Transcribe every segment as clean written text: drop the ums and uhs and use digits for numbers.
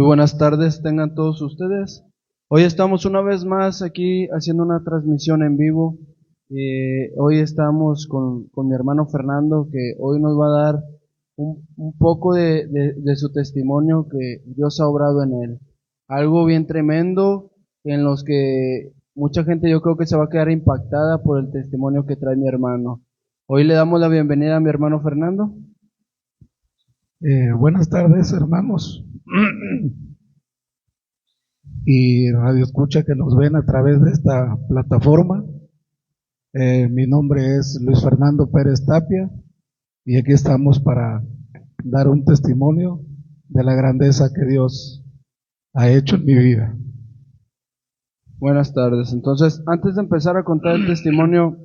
Muy buenas tardes, tengan todos ustedes. Hoy estamos una vez más aquí haciendo una transmisión en vivo. Hoy estamos con mi hermano Fernando, que hoy nos va a dar un poco de su testimonio que Dios ha obrado en él. Algo bien tremendo en los que mucha gente yo creo que se va a quedar impactada por el testimonio que trae mi hermano. Hoy le damos la bienvenida a mi hermano Fernando. Buenas tardes, hermanos y radio escucha que nos ven a través de esta plataforma. Mi nombre es Luis Fernando Pérez Tapia y aquí estamos para dar un testimonio de la grandeza que Dios ha hecho en mi vida. Buenas tardes. Entonces, antes de empezar a contar el testimonio,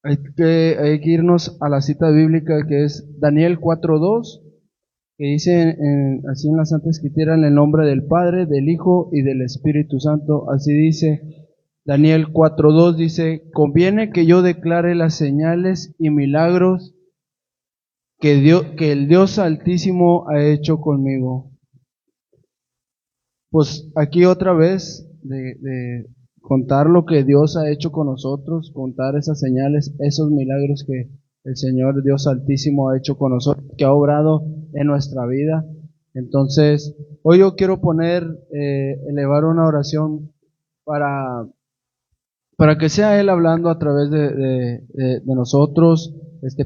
hay que irnos a la cita bíblica que es Daniel 4:2, que dice así en la Santa Escritura, en el nombre del Padre, del Hijo y del Espíritu Santo. Así dice Daniel 4:2, dice: conviene que yo declare las señales y milagros que el Dios Altísimo ha hecho conmigo. Pues aquí otra vez de contar lo que Dios ha hecho con nosotros, contar esas señales, esos milagros que el Señor Dios Altísimo ha hecho con nosotros, que ha obrado en nuestra vida. Entonces, hoy yo quiero elevar una oración para que sea Él hablando a través de nosotros,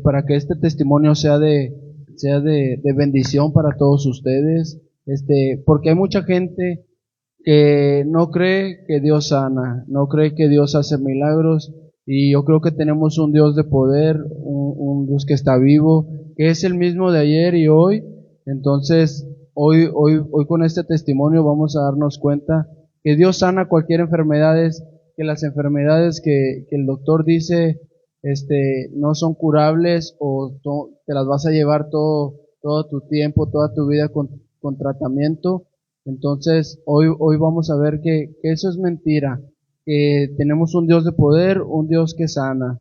para que este testimonio sea de bendición para todos ustedes, porque hay mucha gente que no cree que Dios sana, no cree que Dios hace milagros, y yo creo que tenemos un Dios de poder, un Dios que está vivo, que es el mismo de ayer y hoy. Entonces, hoy con este testimonio vamos a darnos cuenta que Dios sana cualquier enfermedad, que las enfermedades que el doctor dice no son curables, o te las vas a llevar todo tu tiempo, toda tu vida con tratamiento. Entonces, hoy vamos a ver que eso es mentira, que tenemos un Dios de poder, un Dios que sana.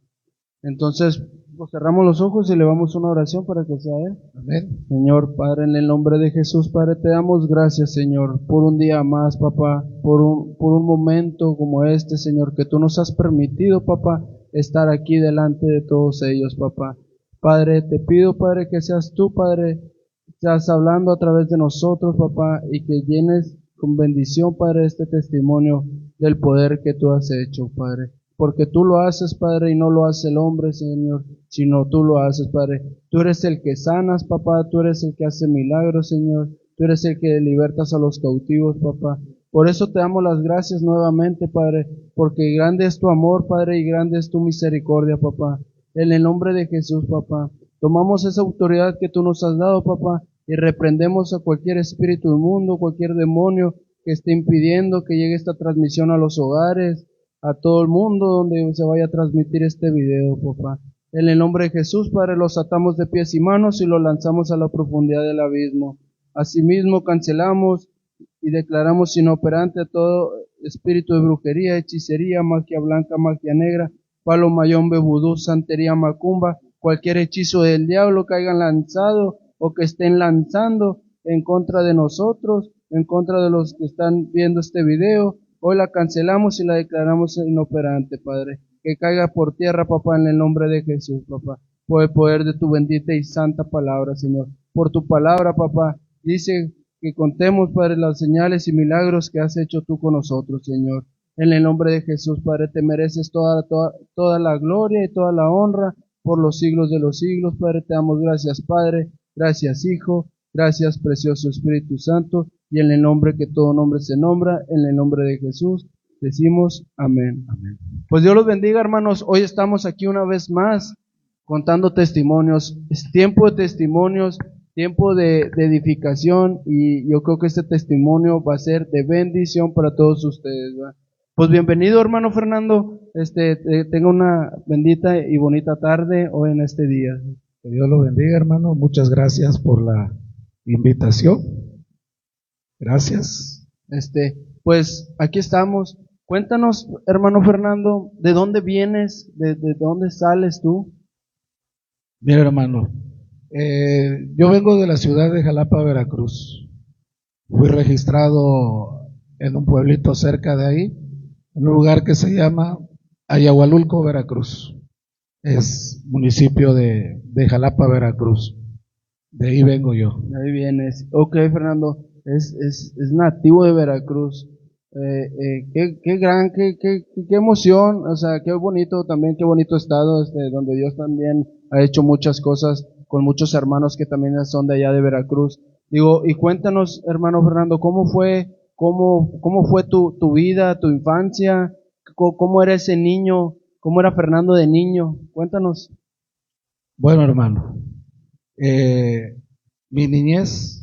Entonces, pues cerramos los ojos y le vamos una oración para que sea Él. Amén. Señor Padre, en el nombre de Jesús, Padre, te damos gracias, Señor, por un día más, papá, por un momento como este, Señor, que tú nos has permitido, papá, estar aquí delante de todos ellos, papá. Padre, te pido, Padre, que seas tú, Padre, estás hablando a través de nosotros, papá, y que llenes con bendición, Padre, este testimonio del poder que tú has hecho, Padre. Porque tú lo haces, Padre, y no lo hace el hombre, Señor, sino tú lo haces, Padre. Tú eres el que sanas, papá, tú eres el que hace milagros, Señor. Tú eres el que libertas a los cautivos, papá. Por eso te damos las gracias nuevamente, Padre, porque grande es tu amor, Padre, y grande es tu misericordia, papá. En el nombre de Jesús, papá. Tomamos esa autoridad que tú nos has dado, papá, y reprendemos a cualquier espíritu inmundo, cualquier demonio que esté impidiendo que llegue esta transmisión a los hogares, a todo el mundo donde se vaya a transmitir este video, papá. En el nombre de Jesús, Padre, los atamos de pies y manos y los lanzamos a la profundidad del abismo. Asimismo, cancelamos y declaramos inoperante a todo espíritu de brujería, hechicería, magia blanca, magia negra, palo, mayombe, vudú, santería, macumba, cualquier hechizo del diablo que hayan lanzado o que estén lanzando en contra de nosotros, en contra de los que están viendo este video. Hoy la cancelamos y la declaramos inoperante, Padre. Que caiga por tierra, papá, en el nombre de Jesús, papá. Por el poder de tu bendita y santa palabra, Señor. Por tu palabra, papá. Dice que contemos, Padre, las señales y milagros que has hecho tú con nosotros, Señor. En el nombre de Jesús, Padre, te mereces toda la gloria y toda la honra por los siglos de los siglos, Padre. Te damos gracias, Padre. Gracias, Hijo. Gracias, precioso Espíritu Santo. Y en el nombre que todo nombre se nombra, en el nombre de Jesús, decimos amén. Amén. Pues Dios los bendiga, hermanos. Hoy estamos aquí una vez más contando testimonios. Es tiempo de testimonios, tiempo de edificación, y yo creo que este testimonio va a ser de bendición para todos ustedes, ¿verdad? Pues bienvenido, hermano Fernando. Tenga una bendita y bonita tarde hoy en este día. Que Dios lo bendiga, hermano. Muchas gracias por la invitación. Gracias. Pues aquí estamos. Cuéntanos, hermano Fernando, ¿de dónde vienes? ¿De dónde sales tú? Mira, hermano, yo vengo de la ciudad de Jalapa, Veracruz. fui registrado en un pueblito cerca de ahí, en un lugar que se llama Ayahualulco, Veracruz. Es municipio de Jalapa, Veracruz. De ahí vengo yo. Ahí vienes. Ok, Fernando, es nativo de Veracruz. Qué gran, qué emoción, o sea, qué bonito también, qué bonito estado, donde Dios también ha hecho muchas cosas con muchos hermanos que también son de allá de Veracruz. Digo, y cuéntanos, hermano Fernando, cómo fue tu vida, tu infancia, cómo era ese niño, cómo era Fernando de niño, cuéntanos. Bueno, hermano, mi niñez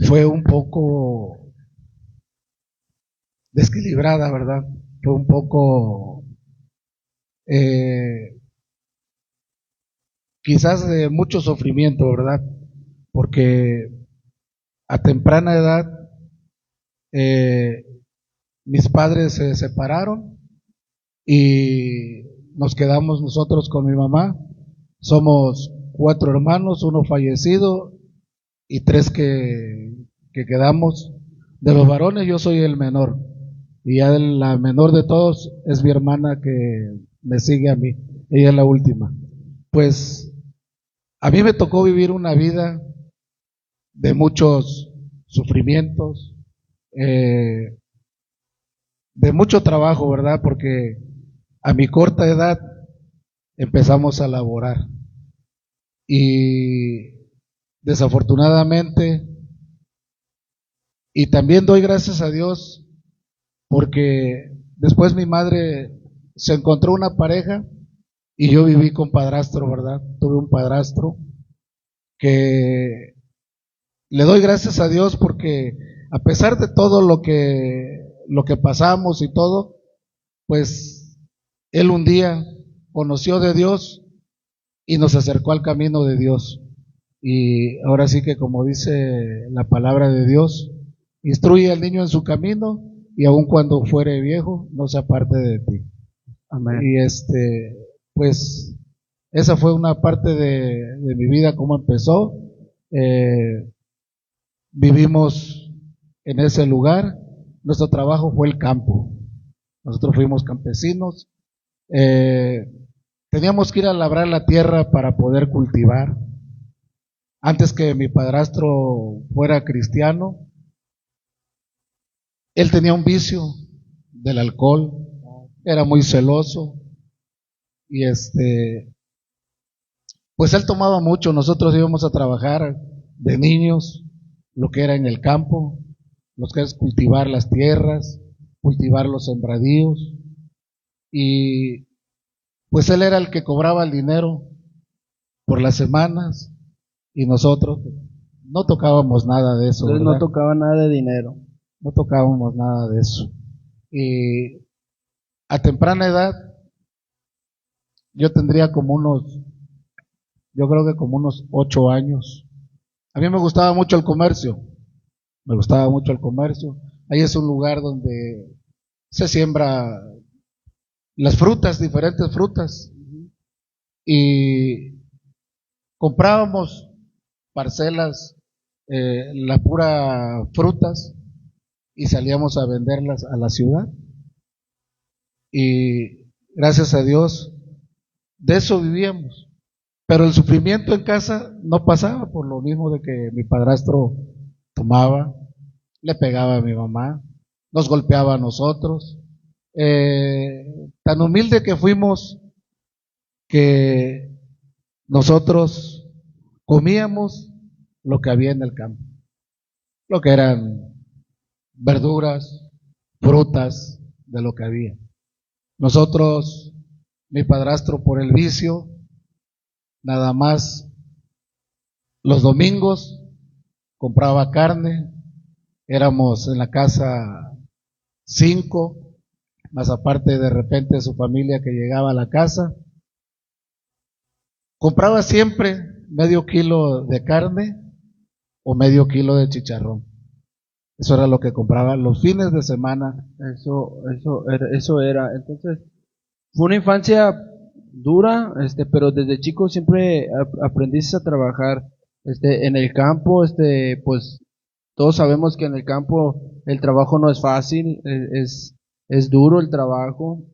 fue un poco desequilibrada, ¿verdad? Fue un poco, eh, quizás de mucho sufrimiento, ¿verdad? Porque a temprana edad eh, mis padres se separaron y nos quedamos nosotros con mi mamá. Somos 4 hermanos, uno fallecido y 3 que quedamos. De los varones yo soy el menor y ya la menor de todos es mi hermana que me sigue a mí, ella es la última. Pues a mí me tocó vivir una vida de muchos sufrimientos, de mucho trabajo, ¿verdad? Porque a mi corta edad empezamos a laborar y desafortunadamente, y también doy gracias a Dios porque después mi madre se encontró una pareja y yo viví con padrastro, ¿verdad? Tuve un padrastro que le doy gracias a Dios porque a pesar de todo lo que pasamos y todo, pues él un día conoció de Dios y nos acercó al camino de Dios. Y ahora sí que como dice la palabra de Dios, instruye al niño en su camino y aun cuando fuere viejo, no se aparte de ti. Amén. Y pues esa fue una parte de mi vida, cómo empezó. Vivimos en ese lugar, nuestro trabajo fue el campo. Nosotros fuimos campesinos, teníamos que ir a labrar la tierra para poder cultivar. Antes que mi padrastro fuera cristiano, él tenía un vicio del alcohol, era muy celoso y pues él tomaba mucho. Nosotros íbamos a trabajar de niños, lo que era en el campo, lo que es cultivar las tierras, cultivar los sembradíos y pues él era el que cobraba el dinero por las semanas y nosotros no tocábamos nada de eso, Entonces ¿verdad? no tocaba nada de dinero. No tocábamos nada de eso. Y a temprana edad, yo tendría yo creo que como unos 8 años. A mí me gustaba mucho el comercio, me gustaba mucho el comercio. Ahí es un lugar donde se siembra las frutas, diferentes frutas, y comprábamos parcelas, la pura frutas, y salíamos a venderlas a la ciudad. Y gracias a Dios, de eso vivíamos. Pero el sufrimiento en casa no pasaba por lo mismo de que mi padrastro tomaba, le pegaba a mi mamá, nos golpeaba a nosotros. Tan humilde que fuimos que nosotros comíamos lo que había en el campo, lo que eran verduras, frutas, de lo que había. Nosotros, mi padrastro por el vicio, nada más los domingos compraba carne, éramos en la casa 5, más aparte de repente su familia que llegaba a la casa, compraba siempre medio kilo de carne o medio kilo de chicharrón. Eso era lo que compraba los fines de semana. Eso era. Entonces, fue una infancia dura, pero desde chico siempre aprendiste a trabajar. En el campo, pues todos sabemos que en el campo el trabajo no es fácil, es duro el trabajo.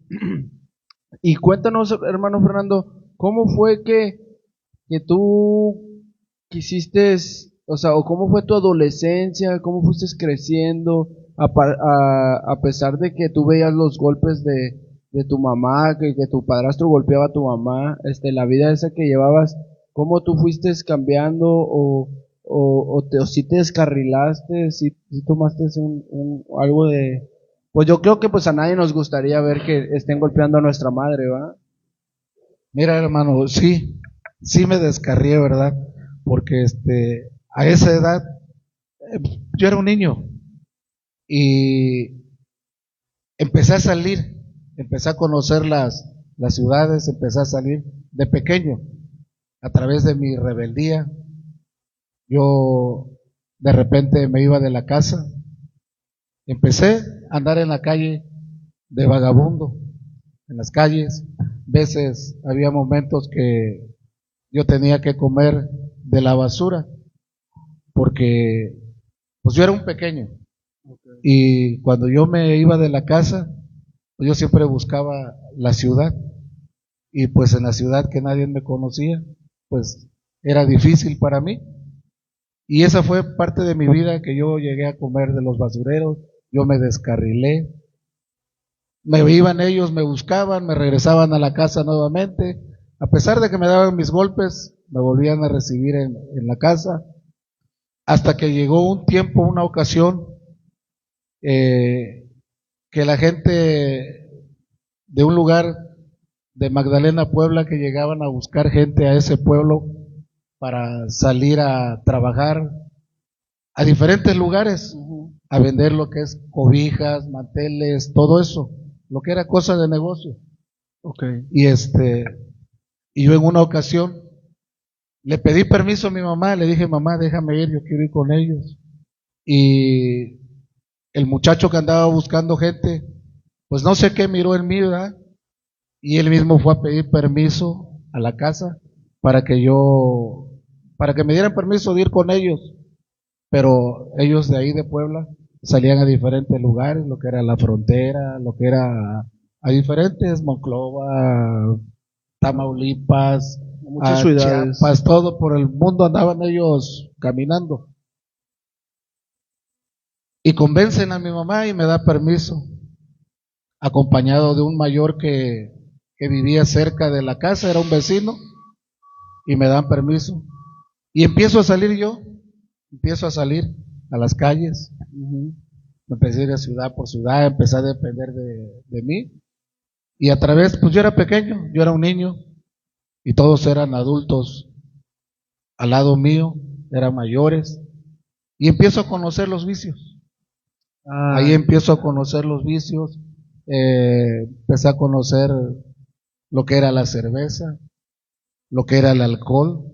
Y cuéntanos, hermano Fernando, ¿cómo fue que tú quisiste, o sea, o cómo fue tu adolescencia, cómo fuiste creciendo, a pesar de que tú veías los golpes de tu mamá, que tu padrastro golpeaba a tu mamá, la vida esa que llevabas, cómo tú fuiste cambiando o si te descarrilaste, si tomaste algo de... Pues yo creo que pues a nadie nos gustaría ver que estén golpeando a nuestra madre, ¿va? Mira, hermano, sí, sí me descarrié, ¿verdad? Porque a esa edad yo era un niño y empecé a salir, empecé a conocer las ciudades, empecé a salir de pequeño a través de mi rebeldía. Yo de repente me iba de la casa, empecé a andar en la calle de vagabundo, en las calles. Veces había momentos que yo tenía que comer de la basura porque pues yo era un pequeño y cuando yo me iba de la casa, pues yo siempre buscaba la ciudad y pues en la ciudad que nadie me conocía, pues era difícil para mí. Y esa fue parte de mi vida, que yo llegué a comer de los basureros, yo me descarrilé, me iban ellos, me buscaban, me regresaban a la casa nuevamente, a pesar de que me daban mis golpes, me volvían a recibir en la casa, hasta que llegó un tiempo, una ocasión, que la gente de un lugar de Magdalena, Puebla, que llegaban a buscar gente a ese pueblo para salir a trabajar a diferentes lugares, a vender lo que es cobijas, manteles, todo eso, lo que era cosa de negocio. Okay. Y yo en una ocasión le pedí permiso a mi mamá, le dije, mamá, déjame ir, yo quiero ir con ellos. Y el muchacho que andaba buscando gente, pues no sé qué miró en mí, ¿verdad? Y él mismo fue a pedir permiso a la casa para que me dieran permiso de ir con ellos. Pero ellos de ahí de Puebla salían a diferentes lugares, lo que era la frontera, lo que era a diferentes, Monclova, Tamaulipas, Muchas a ciudades. Chiapas, todo por el mundo andaban ellos caminando. Y convencen a mi mamá y me da permiso, acompañado de un mayor que vivía cerca de la casa, era un vecino, y me dan permiso. Y empiezo a salir yo, empiezo a salir a las calles, empecé a ir a ciudad por ciudad, empecé a depender de mí. Y a través, pues yo era pequeño, yo era un niño, y todos eran adultos al lado mío, eran mayores, y empiezo a conocer los vicios. Ahí empiezo a conocer los vicios, empecé a conocer lo que era la cerveza, lo que era el alcohol,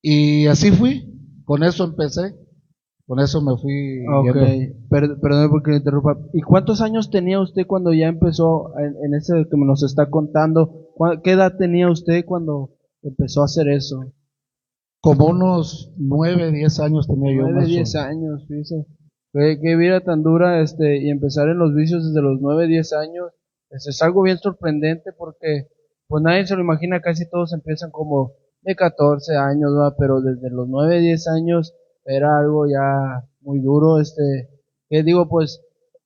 y así fui, con eso empecé, con eso me fui yendo. Perdón porque me interrumpa. ¿Y cuántos años tenía usted cuando ya empezó en ese que nos está contando? ¿Qué edad tenía usted cuando empezó a hacer eso? Como unos 9, 10 años tenía yo. 9, 10 años, fíjese. Qué vida tan dura, y empezar en los vicios desde los 9, 10 años, es algo bien sorprendente porque pues nadie se lo imagina, casi todos empiezan como de 14 años, ¿va? Pero desde los 9, 10 años era algo ya muy duro, que digo, pues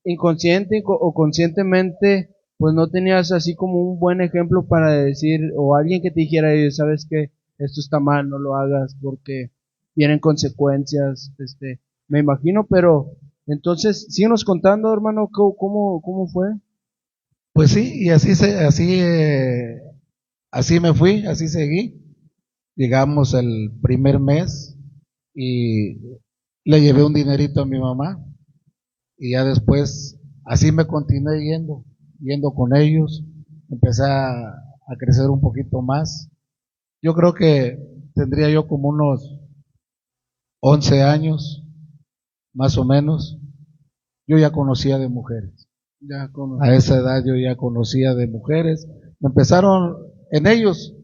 inconsciente o conscientemente, pues no tenías así como un buen ejemplo para decir, o alguien que te dijera, sabes que esto está mal, no lo hagas porque vienen consecuencias, me imagino, pero entonces, síguenos contando, hermano, cómo fue. Pues sí, y así me fui, así seguí. Llegamos el primer mes y le llevé un dinerito a mi mamá y ya después así me continué yendo con ellos. Empecé a crecer un poquito más. Yo creo que tendría yo como unos 11 años, más o menos. Yo ya conocía de mujeres. A esa edad yo ya conocía de mujeres. Empezaron en ellos,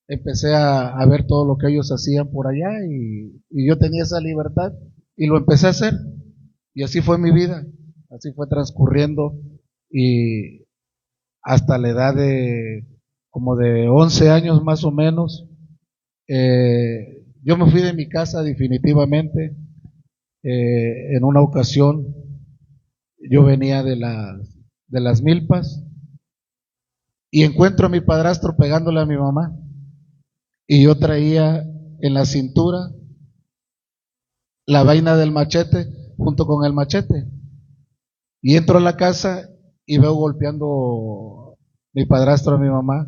empecé a ver todo lo que ellos hacían por allá y yo tenía esa libertad y lo empecé a hacer. Y así fue mi vida, así fue transcurriendo y hasta la edad de como de 11 años más o menos, yo me fui de mi casa definitivamente. En una ocasión yo venía de las milpas y encuentro a mi padrastro pegándole a mi mamá y yo traía en la cintura la vaina del machete junto con el machete y entro a la casa y veo golpeando mi padrastro a mi mamá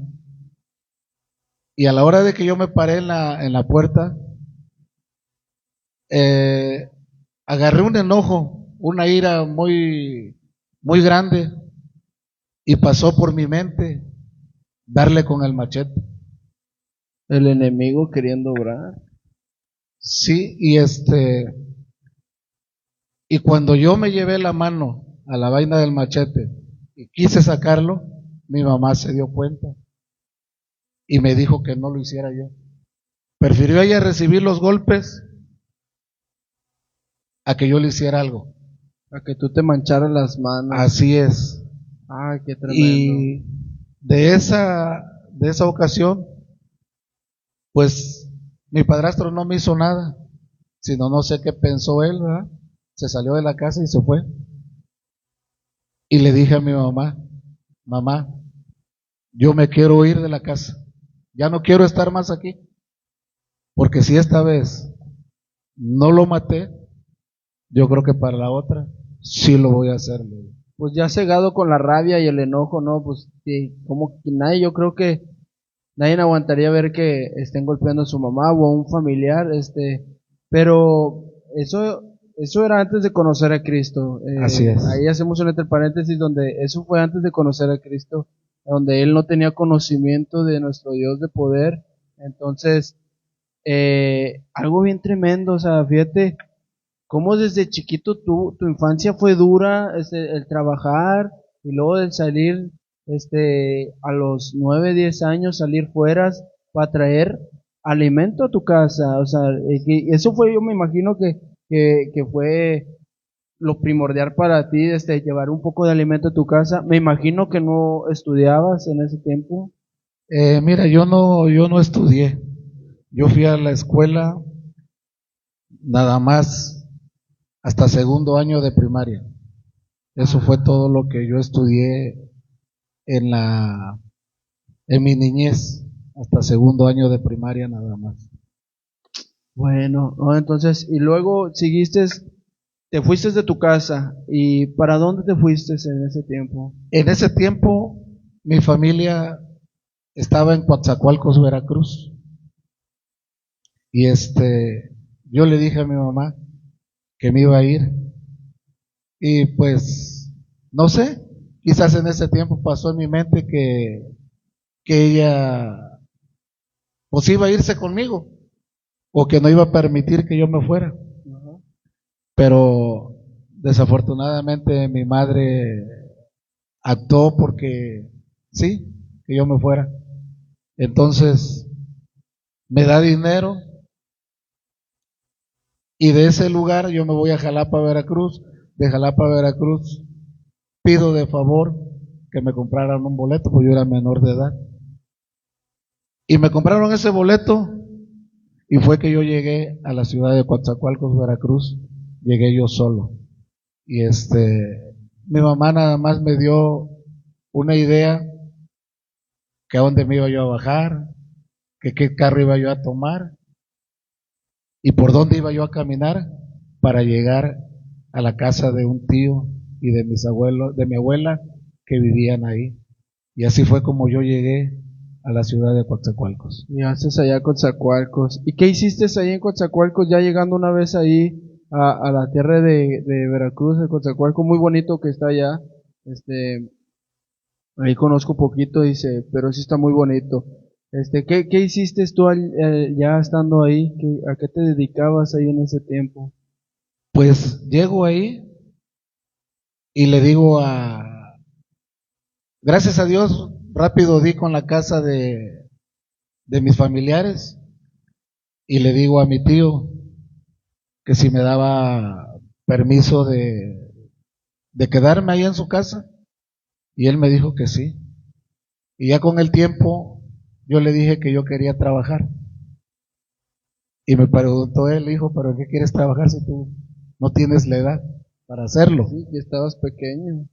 y a la hora de que yo me paré en la puerta, eh, agarré un enojo, una ira muy grande y pasó por mi mente darle con el machete. El enemigo queriendo obrar. Sí, y cuando yo me llevé la mano a la vaina del machete y quise sacarlo, mi mamá se dio cuenta y me dijo que no lo hiciera yo. Prefirió ella recibir los golpes a que yo le hiciera algo. A que tú te mancharas las manos. Así es. Ay, qué tremendo. Y de esa ocasión, pues mi padrastro no me hizo nada, sino no sé qué pensó él, ¿verdad? Se salió de la casa y se fue. Y le dije a mi mamá, mamá, yo me quiero ir de la casa, ya no quiero estar más aquí, porque si esta vez no lo maté, yo creo que para la otra sí lo voy a hacer. Pues ya cegado con la rabia y el enojo, ¿no? Pues sí, como que nadie, yo creo que nadie aguantaría ver que estén golpeando a su mamá o a un familiar, pero eso era antes de conocer a Cristo. Así es. Ahí hacemos un entre paréntesis donde eso fue antes de conocer a Cristo, donde él no tenía conocimiento de nuestro Dios de poder. Entonces, algo bien tremendo, o sea, fíjate cómo desde chiquito tu infancia fue dura, el trabajar y luego el salir, a los 9, 10 años salir fuera para traer alimento a tu casa, o sea, eso fue, yo me imagino que fue lo primordial para ti, llevar un poco de alimento a tu casa. Me imagino que no estudiabas en ese tiempo. Mira, yo no estudié, yo fui a la escuela nada más hasta segundo año de primaria. Eso fue todo lo que yo estudié en mi niñez, hasta segundo año de primaria nada más. Bueno, ¿no? Entonces, y luego te fuiste de tu casa, ¿y para dónde te fuiste en ese tiempo? En ese tiempo, mi familia estaba en Coatzacoalcos, Veracruz. Y yo le dije a mi mamá que me iba a ir. Y pues, no sé, quizás en ese tiempo pasó en mi mente que ella pues iba a irse conmigo o que no iba a permitir que yo me fuera. Ajá. Pero desafortunadamente mi madre actuó porque sí, que yo me fuera. Entonces me da dinero y de ese lugar yo me voy a Jalapa, Veracruz. De Jalapa, Veracruz pido de favor que me compraran un boleto, porque yo era menor de edad. Y me compraron ese boleto y fue que yo llegué a la ciudad de Coatzacoalcos, Veracruz. Llegué yo solo. Y mi mamá nada más me dio una idea que a dónde me iba yo a bajar, que qué carro iba yo a tomar y por dónde iba yo a caminar para llegar a la casa de un tío y de mis abuelos, de mi abuela que vivían ahí. Y así fue como yo llegué a la ciudad de Coatzacoalcos. Y haces allá Coatzacoalcos. ¿Y qué hiciste ahí en Coatzacoalcos ya llegando una vez ahí a la tierra de Veracruz, de Coatzacoalcos? Muy bonito que está allá. Ahí conozco poquito, dice, pero sí está muy bonito. ¿Qué hiciste tú ya estando ahí? ¿A qué te dedicabas ahí en ese tiempo? Pues llego ahí y le digo gracias a Dios, rápido di con la casa de mis familiares y le digo a mi tío que si me daba permiso de quedarme ahí en su casa, y él me dijo que sí. Y ya con el tiempo yo le dije que yo quería trabajar. Y me preguntó él, hijo, ¿pero qué quieres trabajar si tú no tienes la edad para hacerlo? Sí, que estabas pequeño.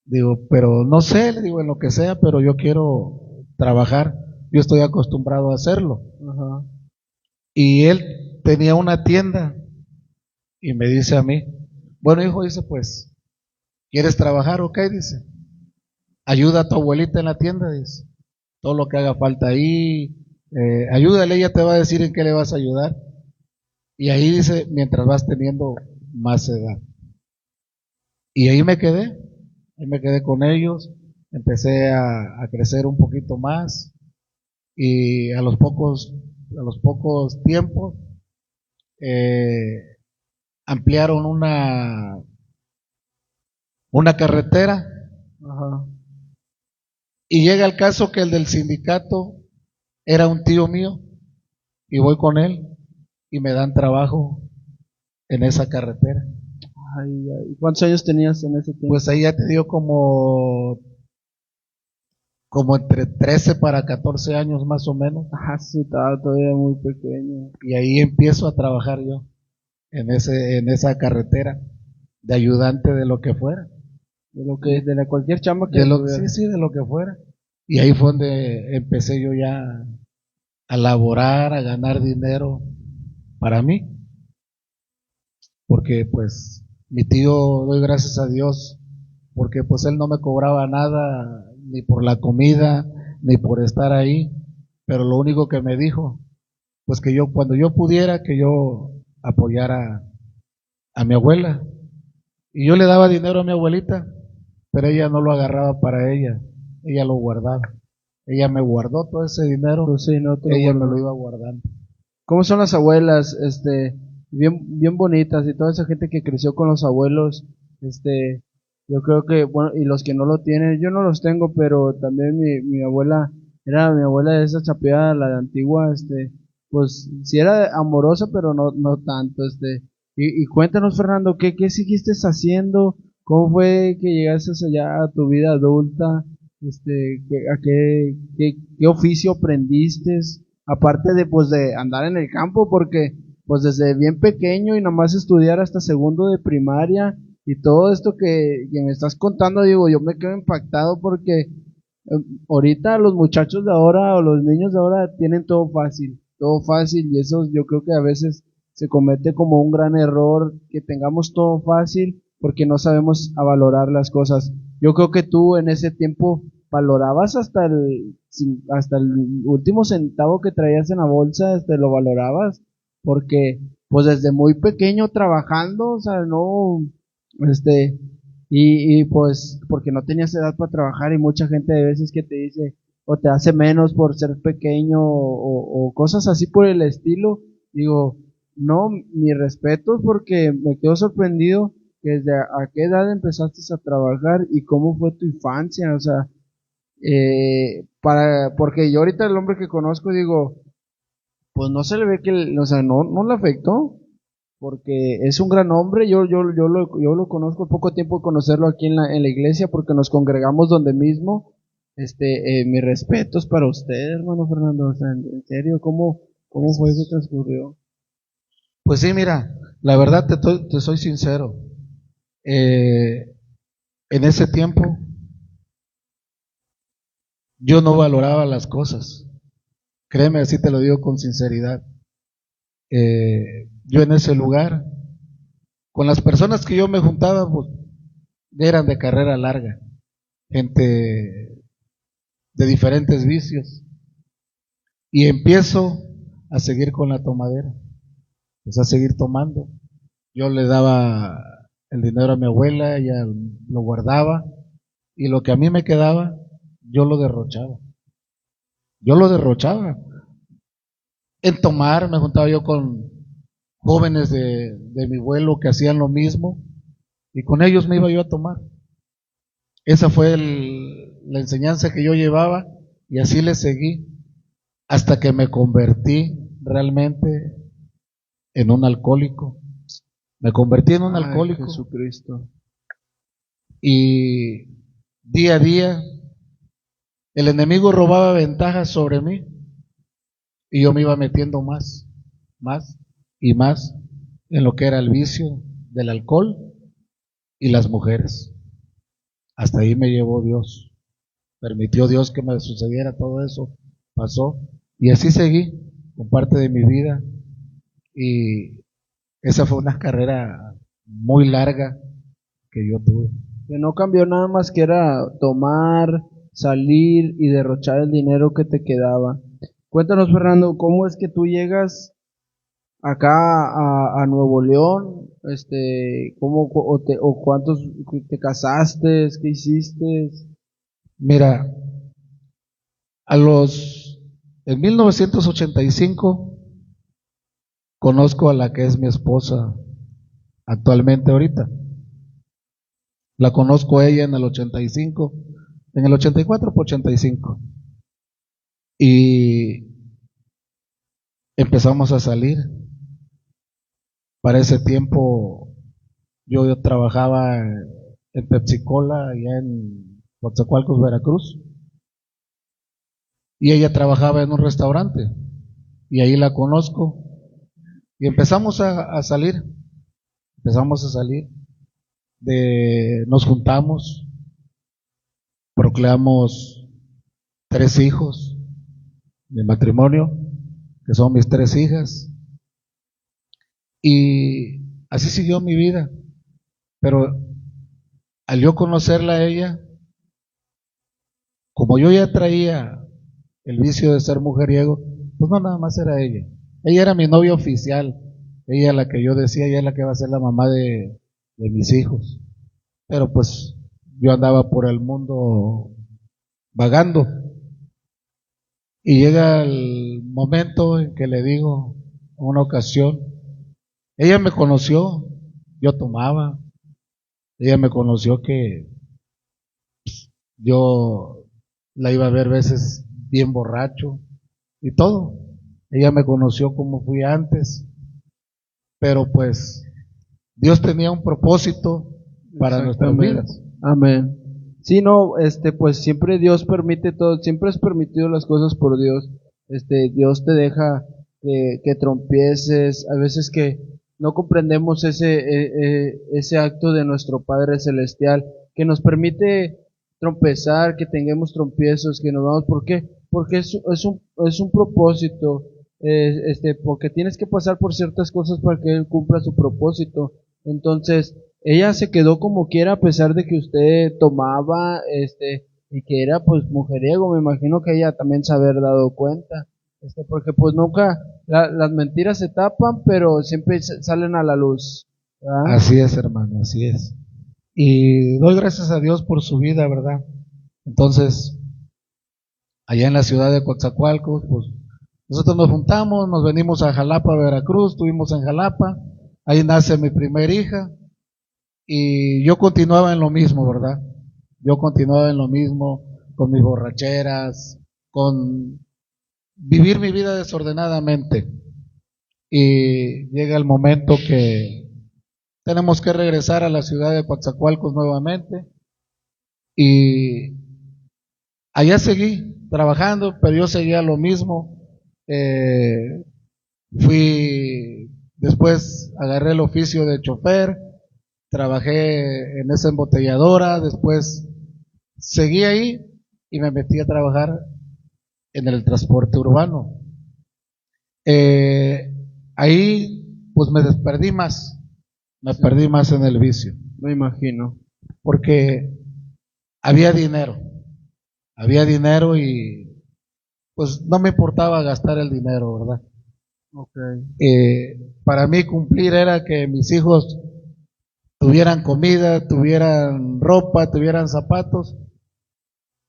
Digo, pero no sé, le digo, en lo que sea, pero yo quiero trabajar. Yo estoy acostumbrado a hacerlo. Ajá. Y él tenía una tienda y me dice a mí, bueno, hijo, dice, pues, ¿quieres trabajar? Ok, dice, ayuda a tu abuelita en la tienda, dice, todo lo que haga falta ahí, ayúdale, ella te va a decir en qué le vas a ayudar. Y ahí dice, mientras vas teniendo más edad. Y ahí me quedé con ellos, empecé a crecer un poquito más y a los pocos tiempos ampliaron una carretera Ajá. y llega el caso que el del sindicato era un tío mío y voy con él y me dan trabajo en esa carretera. Ay, ay. ¿Cuántos años tenías en ese tiempo? Pues ahí ya te dio como entre 13 para 14 años más o menos. Ah, sí, estaba todavía muy pequeño. Y ahí empiezo a trabajar yo en esa carretera de ayudante de lo que fuera. Cualquier chamba que Sí, tuviera. sí, de lo que fuera. Y ahí fue donde empecé yo ya a laborar, a ganar dinero para mí. Porque pues mi tío, doy gracias a Dios, porque pues él no me cobraba nada, ni por la comida, ni por estar ahí. Pero lo único que me dijo, pues que yo, cuando yo pudiera, que yo apoyara a mi abuela. Y yo le daba dinero a mi abuelita, pero ella no lo agarraba para ella lo guardaba. Ella me guardó todo ese dinero, Pues sí, no te lo ella me guardo. lo iba guardando. ¿Cómo son las abuelas? Bien bonitas y toda esa gente que creció con los abuelos, yo creo que, bueno, y los que no lo tienen, yo no los tengo, pero también mi abuela, era mi abuela de esa chapeada, la de antigua, pues sí era amorosa, pero no tanto, y cuéntanos, Fernando, ¿qué seguiste haciendo? ¿Cómo fue que llegaste allá a tu vida adulta? ¿Qué oficio aprendiste? Aparte de pues de andar en el campo, porque pues desde bien pequeño y nomás estudiar hasta segundo de primaria y todo esto que me estás contando, digo, yo me quedo impactado porque ahorita los muchachos de ahora o los niños de ahora tienen todo fácil y eso yo creo que a veces se comete como un gran error que tengamos todo fácil porque no sabemos a valorar las cosas. Yo creo que tú en ese tiempo valorabas hasta el último centavo que traías en la bolsa, lo valorabas porque pues desde muy pequeño trabajando, o sea, no, este, y pues porque no tenías edad para trabajar y mucha gente de veces que te dice o te hace menos por ser pequeño o cosas así por el estilo. Digo, no, mi respeto porque me quedo sorprendido que desde a qué edad empezaste a trabajar y cómo fue tu infancia, o sea, porque yo ahorita el hombre que conozco digo, pues no se le ve o sea, no le afectó porque es un gran hombre. Yo lo conozco poco tiempo de conocerlo aquí en la iglesia porque nos congregamos donde mismo. Mis respetos para usted, hermano Fernando. O sea, en serio, ¿cómo fue que transcurrió? Pues sí, mira, la verdad te soy sincero. En ese tiempo yo no valoraba las cosas. Créeme, así te lo digo con sinceridad. Yo en ese lugar, con las personas que yo me juntaba, pues eran de carrera larga, gente de diferentes vicios. Y empiezo a seguir con la tomadera, empecé a seguir tomando. Yo le daba el dinero a mi abuela, ella lo guardaba, y lo que a mí me quedaba, yo lo derrochaba. Yo lo derrochaba. En tomar, me juntaba yo con jóvenes de mi vuelo que hacían lo mismo, y con ellos me iba yo a tomar. Esa fue la enseñanza que yo llevaba, y así le seguí. hasta que me convertí realmente en un alcohólico. Me convertí en un alcohólico. Jesucristo. Y día a día el enemigo robaba ventajas sobre mí y yo me iba metiendo más y más en lo que era el vicio del alcohol y las mujeres. Hasta ahí me llevó Dios. Permitió Dios que me sucediera todo eso. Pasó. Y así seguí con parte de mi vida. Y esa fue una carrera muy larga que yo tuve. Que no cambió nada más que era tomar, salir y derrochar el dinero que te quedaba. Cuéntanos, Fernando, ¿cómo es que tú llegas acá a Nuevo León? ¿Cómo o cuántos te casaste? ¿Qué hiciste? Mira, en 1985 conozco a la que es mi esposa actualmente ahorita. La conozco a ella en el 85, en el 84 por 85. Y empezamos a salir. Para ese tiempo yo trabajaba en Pepsi-Cola allá en Coatzacoalcos, Veracruz. Y ella trabajaba en un restaurante. Y ahí la conozco. Y empezamos a salir. Empezamos a salir. Nos juntamos. Procreamos 3 hijos de matrimonio, que son mis 3 hijas. Y así siguió mi vida. Pero al yo conocerla a ella, como yo ya traía el vicio de ser mujeriego, pues no nada más era ella. Ella era mi novia oficial. Ella la que yo decía, ella es la que va a ser la mamá de mis hijos. Pero pues yo andaba por el mundo vagando. Y llega el momento en que le digo, una ocasión, ella me conoció, yo tomaba, ella me conoció que yo la iba a ver veces bien borracho y todo. Ella me conoció como fui antes, pero pues Dios tenía un propósito para nuestras vidas. Amén. Sí, no, pues siempre Dios permite todo, siempre es permitido las cosas por Dios. Dios te deja que trompieces, a veces que no comprendemos ese acto de nuestro Padre Celestial, que nos permite trompezar, que tengamos trompiezos, que nos vamos, ¿por qué? Porque es un propósito, porque tienes que pasar por ciertas cosas para que Él cumpla su propósito. Entonces, ella se quedó como quiera a pesar de que usted tomaba, y que era pues mujeriego. Me imagino que ella también se haber dado cuenta, porque pues nunca, las mentiras se tapan, pero siempre salen a la luz, ¿verdad? Así es, hermano, así es. Y doy gracias a Dios por su vida, ¿verdad? Entonces, allá en la ciudad de Coatzacoalcos, pues nosotros nos juntamos, nos venimos a Jalapa, Veracruz, estuvimos en Jalapa, ahí nace mi primera hija, y yo continuaba en lo mismo, ¿verdad? Yo continuaba en lo mismo, con mis borracheras, con vivir mi vida desordenadamente. Y llega el momento que tenemos que regresar a la ciudad de Coatzacoalcos nuevamente, y allá seguí trabajando, pero yo seguía lo mismo. Después agarré el oficio de chofer, trabajé en esa embotelladora, después seguí ahí y me metí a trabajar en el transporte urbano. Ahí pues me perdí más en el vicio. Me imagino. Porque había dinero y pues no me importaba gastar el dinero, ¿verdad? Okay. Para mí cumplir era que mis hijos tuvieran comida, tuvieran ropa, tuvieran zapatos.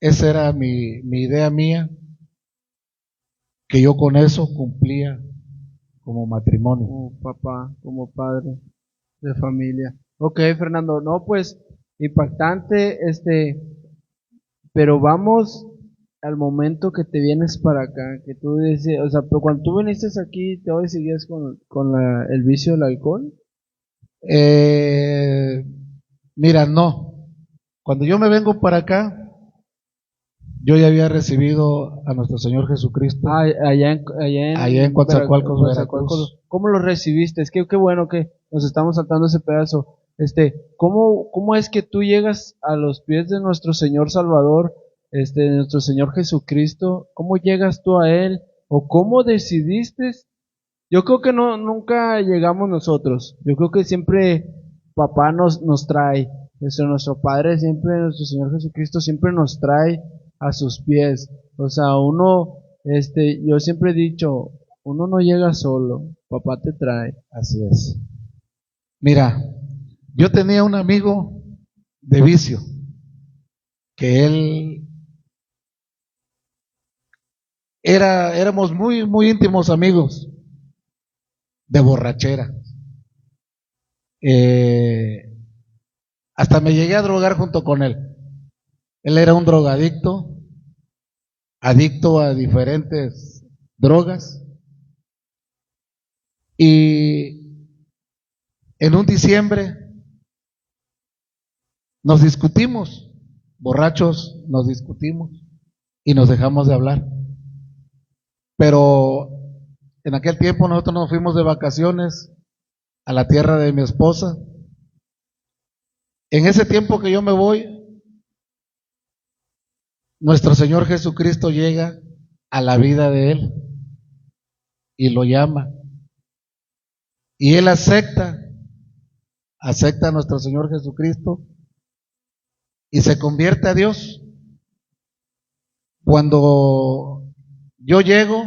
Esa era mi idea mía, que yo con eso cumplía como matrimonio. Como papá, como padre de familia. Ok, Fernando, no, pues impactante, pero vamos al momento que te vienes para acá, que tú dices, o sea, pero cuando tú viniste aquí, ¿todavía seguías con el vicio del alcohol? Eh, Mira, no. Cuando yo me vengo para acá, yo ya había recibido a nuestro Señor Jesucristo Ah, allá allá en en Coatzacoalcos, Coatzacoalcos. Veracruz. ¿Cómo lo recibiste? Es que qué bueno que nos estamos saltando ese pedazo. ¿Cómo es que tú llegas a los pies de nuestro Señor Salvador, de nuestro Señor Jesucristo? ¿Cómo llegas tú a Él? ¿O cómo decidiste? Yo creo que no, nunca llegamos nosotros. Yo creo que siempre papá nos trae. Nuestro Padre siempre, nuestro Señor Jesucristo siempre nos trae a sus pies. O sea, yo siempre he dicho, uno no llega solo, papá te trae. Así es. Mira, yo tenía un amigo de vicio, que éramos muy, muy íntimos amigos de borrachera. Eh, Hasta me llegué a drogar junto con él. Él era un drogadicto, adicto a diferentes drogas. Y en un diciembre nos discutimos, borrachos nos discutimos y nos dejamos de hablar. Pero en aquel tiempo nosotros nos fuimos de vacaciones a la tierra de mi esposa. En ese tiempo que yo me voy, nuestro Señor Jesucristo llega a la vida de él y lo llama. Y él acepta a nuestro Señor Jesucristo y se convierte a Dios. Cuando yo llego,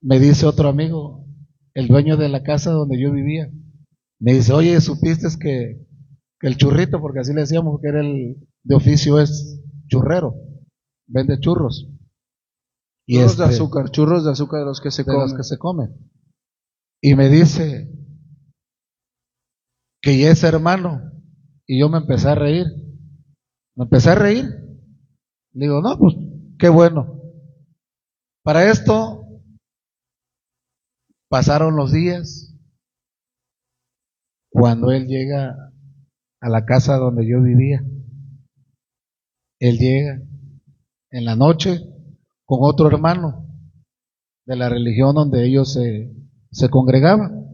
me dice otro amigo, el dueño de la casa donde yo vivía, me dice, oye, ¿supiste que el churrito, porque así le decíamos, que era el de oficio, es churrero, vende churros? Y Churros de azúcar de los que se de los comen. que se comen. Y me dice que ya es hermano. Y yo me empecé a reír. Me empecé a reír. Digo, no, pues qué bueno. Para esto pasaron los días. Cuando él llega a la casa donde yo vivía, él llega en la noche con otro hermano de la religión donde ellos se congregaban.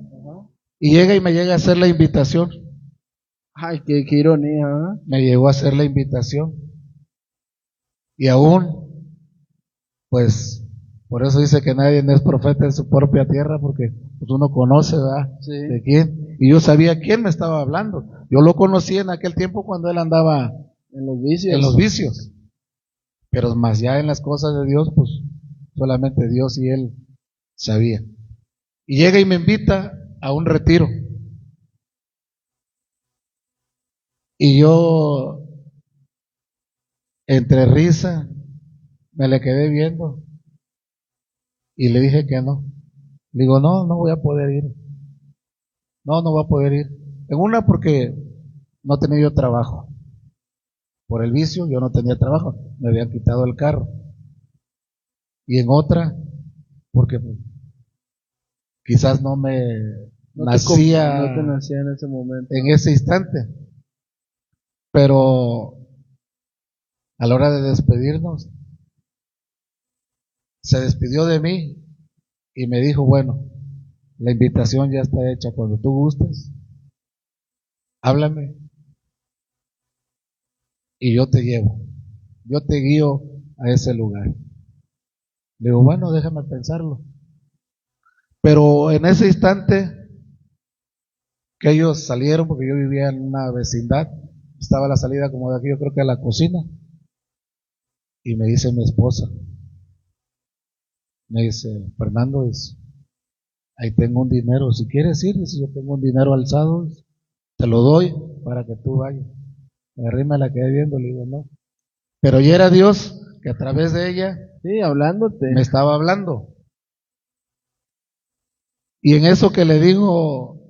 Y llega y me llega a hacer la invitación. Ay, qué ironía, ¿eh? Me llegó a hacer la invitación. Y aún, pues, por eso dice que nadie es profeta en su propia tierra, porque pues, uno conoce, ¿verdad? Sí. De quién. Y yo sabía quién me estaba hablando. Yo lo conocí en aquel tiempo cuando él andaba En los vicios. en los vicios. Pero más ya en las cosas de Dios, pues solamente Dios y él sabía. Y llega y me invita a un retiro. Y yo, entre risa, me le quedé viendo y le dije que no. Digo, no, no voy a poder ir. No, no voy a poder ir. En una, porque no tenía yo trabajo. Por el vicio, yo no tenía trabajo. Me habían quitado el carro. Y en otra, porque quizás no me No nacía te nacía en ese momento. en ese instante. Pero a la hora de despedirnos, se despidió de mí y me dijo, bueno, la invitación ya está hecha, cuando tú gustes, háblame y yo te llevo, yo te guío a ese lugar. Le digo, bueno, déjame pensarlo. Pero en ese instante que ellos salieron, porque yo vivía en una vecindad, estaba la salida como de aquí, yo creo que a la cocina, y me dice mi esposa, me dice, Fernando, dice, ahí tengo un dinero, si quieres ir, dice, yo tengo un dinero alzado, te lo doy para que tú vayas. Me agarré y me la quedé viendo, le digo, no. Pero ya era Dios que a través de ella Sí, hablándote. me estaba hablando. Y en eso que le digo,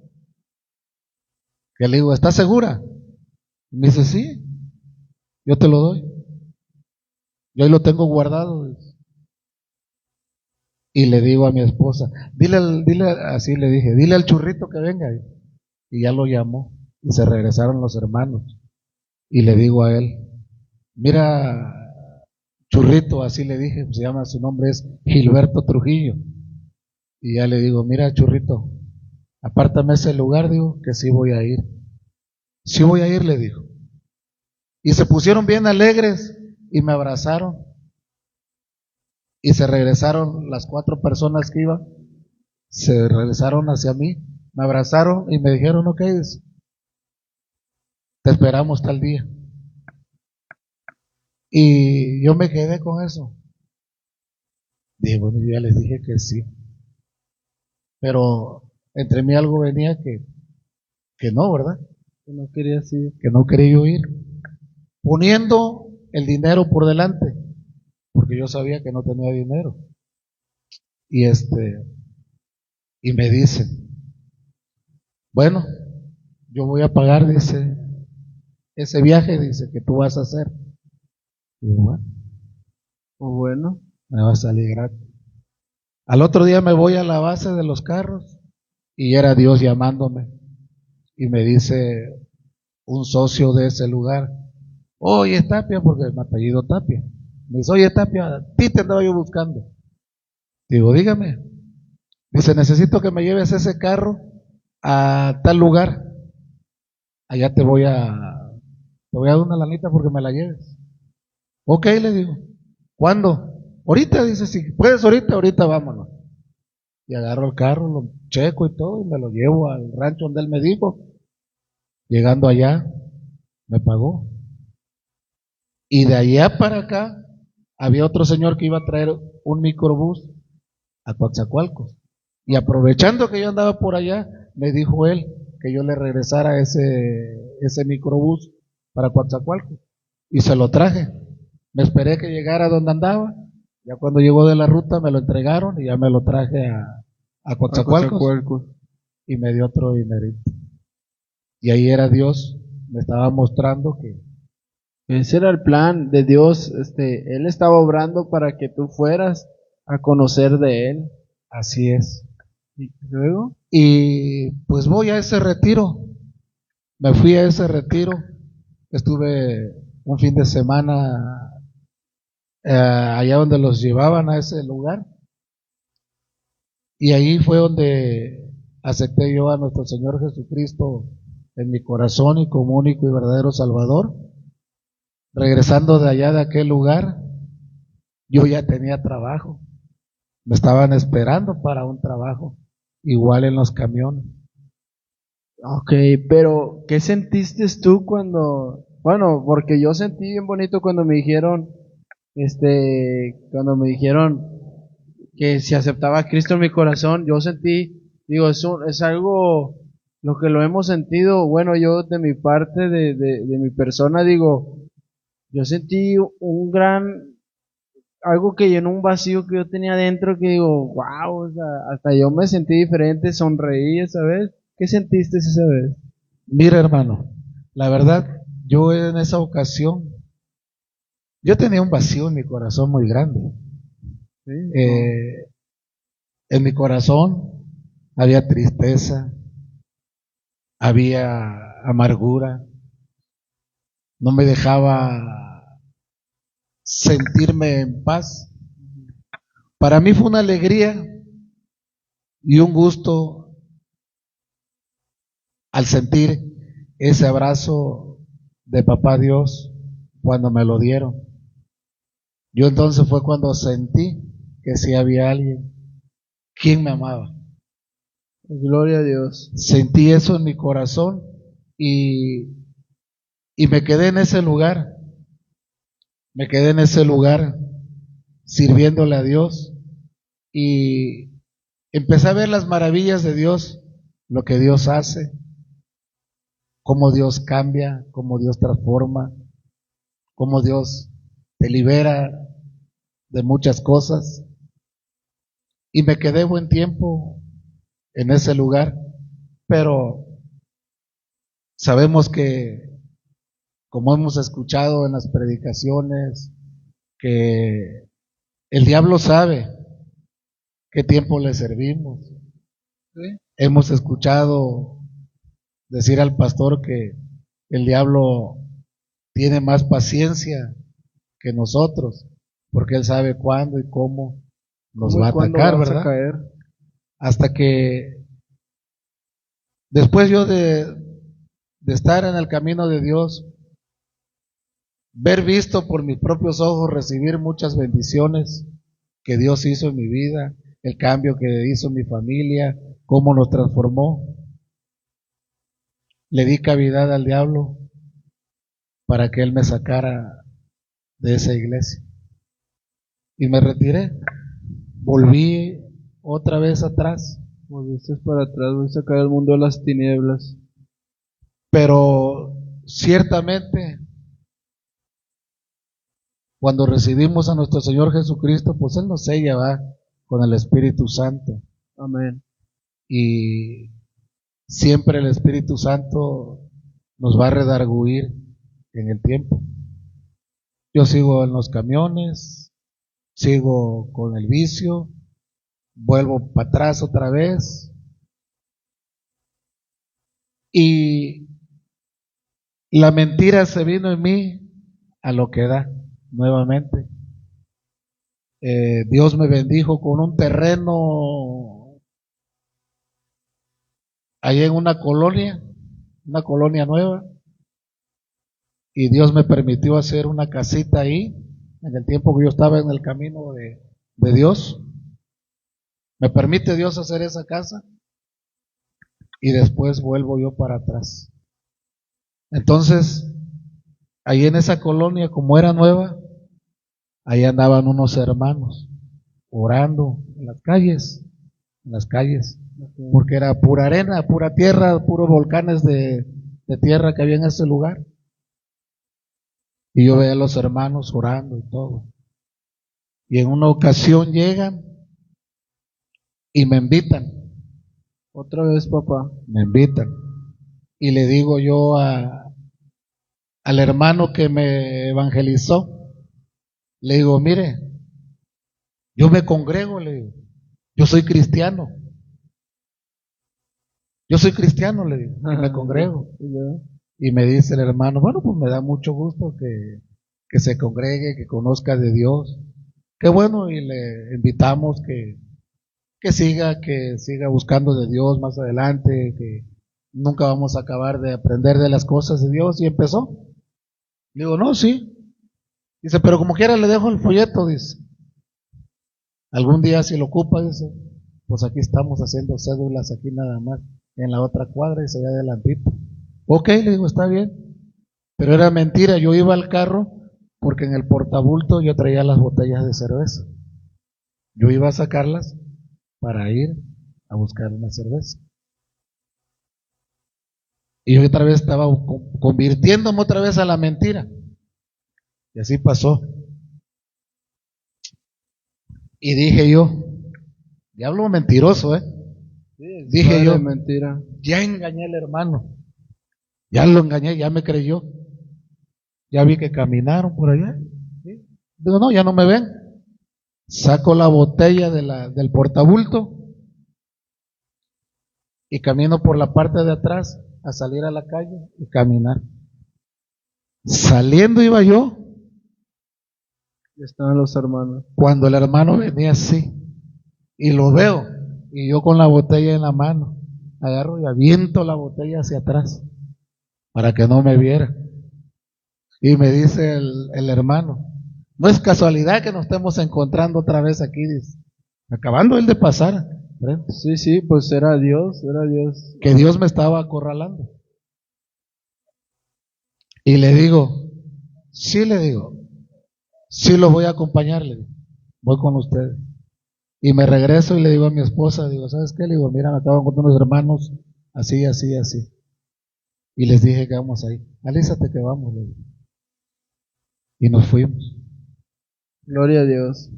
¿estás segura? Y me dice, sí, yo te lo doy. Yo ahí lo tengo guardado. Y le digo a mi esposa, así le dije, dile al churrito que venga. Y ya lo llamó. Y se regresaron los hermanos. Y le digo a él, mira, churrito, así le dije, se llama, su nombre es Gilberto Trujillo. Y ya le digo, mira, churrito, apártame ese lugar, digo, que sí voy a ir. Sí voy a ir, le dijo. Y se pusieron bien alegres y me abrazaron. Y se regresaron las 4 personas que iban, se regresaron hacia mí, me abrazaron y me dijeron, ok, te esperamos tal día. Y yo me quedé con eso. Dije, bueno, yo ya les dije que sí. Pero entre mí algo venía que no, ¿verdad? Que no querías ir. Que no quería yo ir. Poniendo el dinero por delante, porque yo sabía que no tenía dinero. Y me dicen, bueno, yo voy a pagar, dice, ese viaje, dice, que tú vas a hacer. Digo, bueno, O bueno, me va a salir gratis. Al otro día me voy a la base de los carros y era Dios llamándome. Y me dice un socio de ese lugar, oye Tapia, porque me apellido Tapia. Me dice, oye Tapia, a ti te andaba yo buscando. Digo, dígame. Dice, necesito que me lleves ese carro a tal lugar. Allá te voy a dar una lanita porque me la lleves. Ok, le digo. ¿Cuándo? Ahorita, dice, si puedes ahorita vámonos. Y agarro el carro, lo checo y todo, y me lo llevo al rancho donde él me dijo. Llegando allá, me pagó. Y de allá para acá, había otro señor que iba a traer un microbús a Coatzacoalcos. Y aprovechando que yo andaba por allá, me dijo él que yo le regresara ese microbús para Coatzacoalcos. Y se lo traje. Me esperé que llegara donde andaba. Ya cuando llegó de la ruta me lo entregaron y ya me lo traje a Coatzacoalcos. Y me dio otro dinerito. Y ahí era Dios, me estaba mostrando que ese era el plan de Dios. Él estaba obrando para que tú fueras a conocer de Él. así es. Y luego, Y pues voy a ese retiro. Me fui a ese retiro. Estuve un fin de semana allá donde los llevaban a ese lugar. Y ahí fue donde acepté yo a nuestro Señor Jesucristo en mi corazón y como único y verdadero Salvador. Regresando de allá de aquel lugar, yo ya tenía trabajo. Me estaban esperando para un trabajo, igual en los camiones. ok, pero ¿qué sentiste tú cuando, bueno, porque yo sentí bien bonito cuando me dijeron, cuando me dijeron que si aceptaba a Cristo en mi corazón, yo sentí, digo, es algo, lo que lo hemos sentido, bueno, yo de mi parte, de mi persona, digo, yo sentí un gran, algo que llenó un vacío que yo tenía dentro, que digo, wow, o sea, hasta yo me sentí diferente, sonreí esa vez. ¿Qué sentiste esa vez? Mira, hermano, la verdad, yo en esa ocasión, yo tenía un vacío en mi corazón muy grande. Sí, En mi corazón había tristeza, había amargura, no me dejaba sentirme en paz. Para mí fue una alegría y un gusto al sentir ese abrazo de Papá Dios cuando me lo dieron. Yo entonces fue cuando sentí que sí había alguien quien me amaba. gloria a Dios. Sentí eso en mi corazón y, y me quedé en ese lugar. Me quedé en ese lugar sirviéndole a Dios y empecé a ver las maravillas de Dios, lo que Dios hace, cómo Dios cambia, cómo Dios transforma, cómo Dios te libera de muchas cosas. Y me quedé buen tiempo en ese lugar, pero sabemos que, como hemos escuchado en las predicaciones, que el diablo sabe qué tiempo le servimos. ¿Sí? Hemos escuchado decir al pastor que el diablo tiene más paciencia que nosotros, porque él sabe cuándo y cómo nos va a atacar, ¿verdad? Caer. Hasta que después yo de estar en el camino de Dios, ver visto por mis propios ojos, recibir muchas bendiciones que Dios hizo en mi vida, el cambio que hizo en mi familia, cómo nos transformó, le di cavidad al diablo para que él me sacara de esa iglesia. Y me retiré, volví otra vez atrás. Volviste para atrás, volviste a caer al mundo de las tinieblas. Pero ciertamente, cuando recibimos a nuestro Señor Jesucristo, pues Él nos sella, va, con el Espíritu Santo. Amén. Y siempre el Espíritu Santo nos va a redarguir en el tiempo. Yo sigo en los camiones, sigo con el vicio, vuelvo para atrás otra vez. Y la mentira se vino en mí a lo que da nuevamente. Dios me bendijo con un terreno allá en una colonia nueva, y Dios me permitió hacer una casita ahí, en el tiempo que yo estaba en el camino de Dios. Me permite Dios hacer esa casa, y después vuelvo yo para atrás. Entonces, ahí en esa colonia, como era nueva, ahí andaban unos hermanos orando en las calles, porque era pura arena, pura tierra, puros volcanes de tierra que había en ese lugar. Y yo veía a los hermanos orando y todo. Y en una ocasión llegan y me invitan. Otra vez, papá. Me invitan. Y le digo yo al hermano que me evangelizó, le digo, mire, yo me congrego, le digo, yo soy cristiano, le digo, y me congrego. Y me dice el hermano, bueno, pues me da mucho gusto que se congregue, que conozca de Dios. Qué bueno, y le invitamos que siga buscando de Dios más adelante, que nunca vamos a acabar de aprender de las cosas de Dios. Y empezó. Le digo, no, sí. Dice, pero como quiera le dejo el folleto, dice. Algún día si lo ocupa, dice, pues aquí estamos haciendo cédulas aquí nada más, en la otra cuadra, dice, allá adelantito. Ok, le digo, está bien. Pero era mentira, yo iba al carro porque en el portabulto yo traía las botellas de cerveza. Yo iba a sacarlas para ir a buscar una cerveza. Y yo otra vez estaba convirtiéndome otra vez a la mentira. Y así pasó. Y dije yo, diablo mentiroso, Sí, dije yo, mentira. Ya engañé al hermano. Ya lo engañé, ya me creyó. Ya vi que caminaron por allá. ¿Sí? Digo, no, ya no me ven. Saco la botella del portabulto y camino por la parte de atrás a salir a la calle y caminar. Saliendo iba yo. Estaban los hermanos. Cuando el hermano venía así y lo veo, y yo con la botella en la mano, agarro y aviento la botella hacia atrás para que no me viera. Y me dice el hermano, no es casualidad que nos estemos encontrando otra vez aquí, dice, acabando él de pasar. Sí, pues era Dios. Que Dios me estaba acorralando. Y le digo, sí lo voy a acompañar, le digo, voy con ustedes. Y me regreso y le digo a mi esposa, digo, ¿sabes qué? Le digo, mira, me acabo de encontrar unos hermanos, así. Y les dije que vamos ahí. Alízate que vamos, le digo. Y nos fuimos. Gloria a Dios.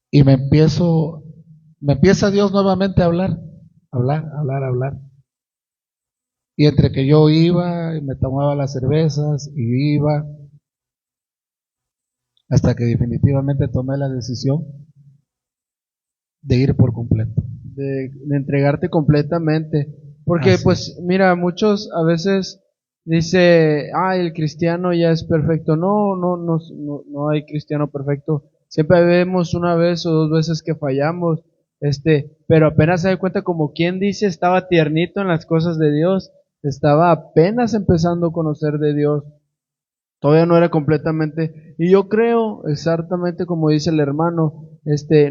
Y me empieza Dios nuevamente a hablar. Y entre que yo iba y me tomaba las cervezas y iba, hasta que definitivamente tomé la decisión de ir por completo. De entregarte completamente. Porque Así pues mira, muchos a veces dice, el cristiano ya es perfecto. No hay cristiano perfecto. Siempre vemos una vez o dos veces que fallamos, pero apenas se da cuenta, como quien dice, estaba tiernito en las cosas de Dios, estaba apenas empezando a conocer de Dios. Todavía no era completamente, y yo creo exactamente como dice el hermano,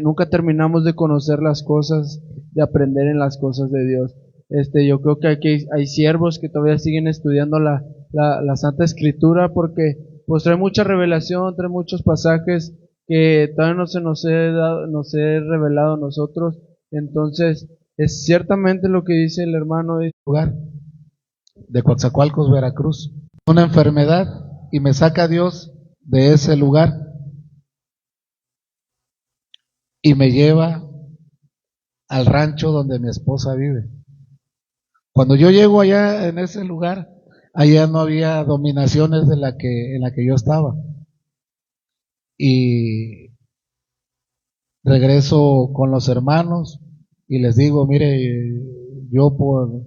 nunca terminamos de conocer las cosas, de aprender en las cosas de Dios. Yo creo que aquí hay siervos que todavía siguen estudiando la Santa Escritura, porque pues trae mucha revelación, trae muchos pasajes que todavía no se nos he revelado a nosotros. Entonces, es ciertamente lo que dice el hermano. Lugar de Coatzacoalcos, Veracruz, una enfermedad, y me saca Dios de ese lugar y me lleva al rancho donde mi esposa vive. Cuando yo llego allá en ese lugar, allá no había dominaciones en la que yo estaba. Y regreso con los hermanos y les digo, mire, yo por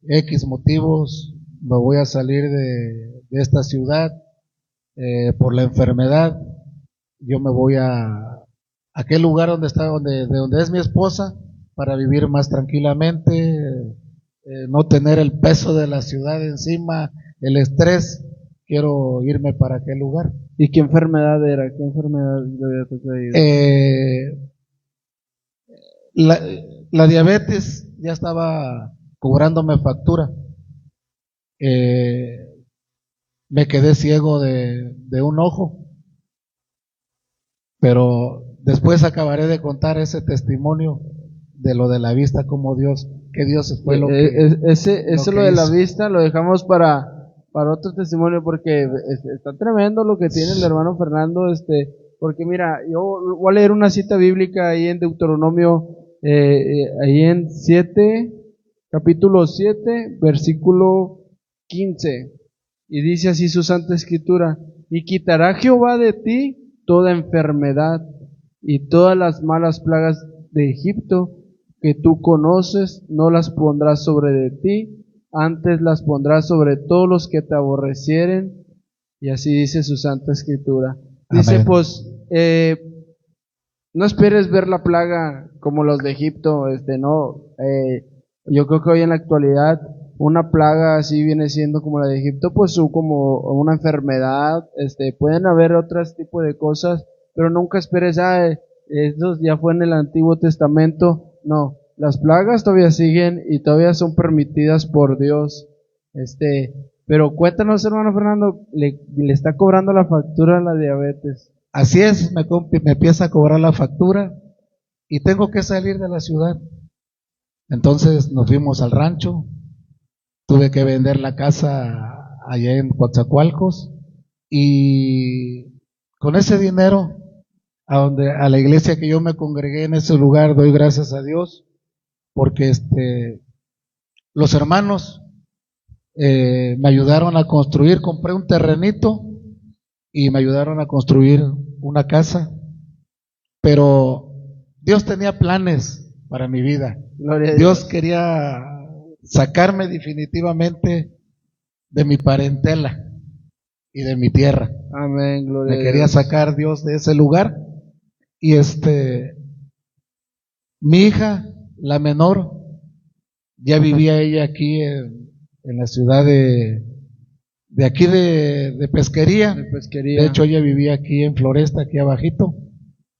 X motivos me voy a salir de esta ciudad por la enfermedad. Yo me voy a aquel lugar donde está, de donde es mi esposa, para vivir más tranquilamente, no tener el peso de la ciudad encima, el estrés. Quiero irme para aquel lugar. ¿Y qué enfermedad era? ¿Qué enfermedad le había sucedido? La diabetes ya estaba cobrándome factura. Me quedé ciego de un ojo, pero después acabaré de contar ese testimonio de lo de la vista, como que Dios fue lo que... Eso lo de la vista lo dejamos para otro testimonio, porque está tremendo lo que tiene el hermano Fernando, porque mira, yo voy a leer una cita bíblica ahí en Deuteronomio, ahí en capítulo 7, versículo 15, y dice así su Santa Escritura: y quitará Jehová de ti toda enfermedad y todas las malas plagas de Egipto que tú conoces, no las pondrás sobre de ti, antes las pondrás sobre todos los que te aborrecieren. Y así dice su Santa Escritura. Dice, Amén. pues, no esperes ver la plaga como los de Egipto, no. Yo creo que hoy en la actualidad una plaga así viene siendo como la de Egipto, pues como una enfermedad. Pueden haber otros tipos de cosas, pero nunca esperes, eso ya fue en el Antiguo Testamento. No, las plagas todavía siguen y todavía son permitidas por Dios. Pero cuéntanos, hermano Fernando, le está cobrando la factura a la diabetes. Así es, me empieza a cobrar la factura y tengo que salir de la ciudad. Entonces nos fuimos al rancho, tuve que vender la casa allá en Coatzacoalcos, y con ese dinero a la iglesia que yo me congregué en ese lugar, doy gracias a Dios, porque los hermanos me ayudaron a construir, compré un terrenito y me ayudaron a construir una casa, pero Dios tenía planes para mi vida. Gloria a Dios quería sacarme definitivamente de mi parentela y de mi tierra. Amén, gloria a Me Dios. quería sacar Dios de ese lugar, y mi hija, la menor, ya vivía ella aquí en la ciudad de aquí de Pesquería. De Pesquería. De hecho, ella vivía aquí en Floresta, aquí abajito,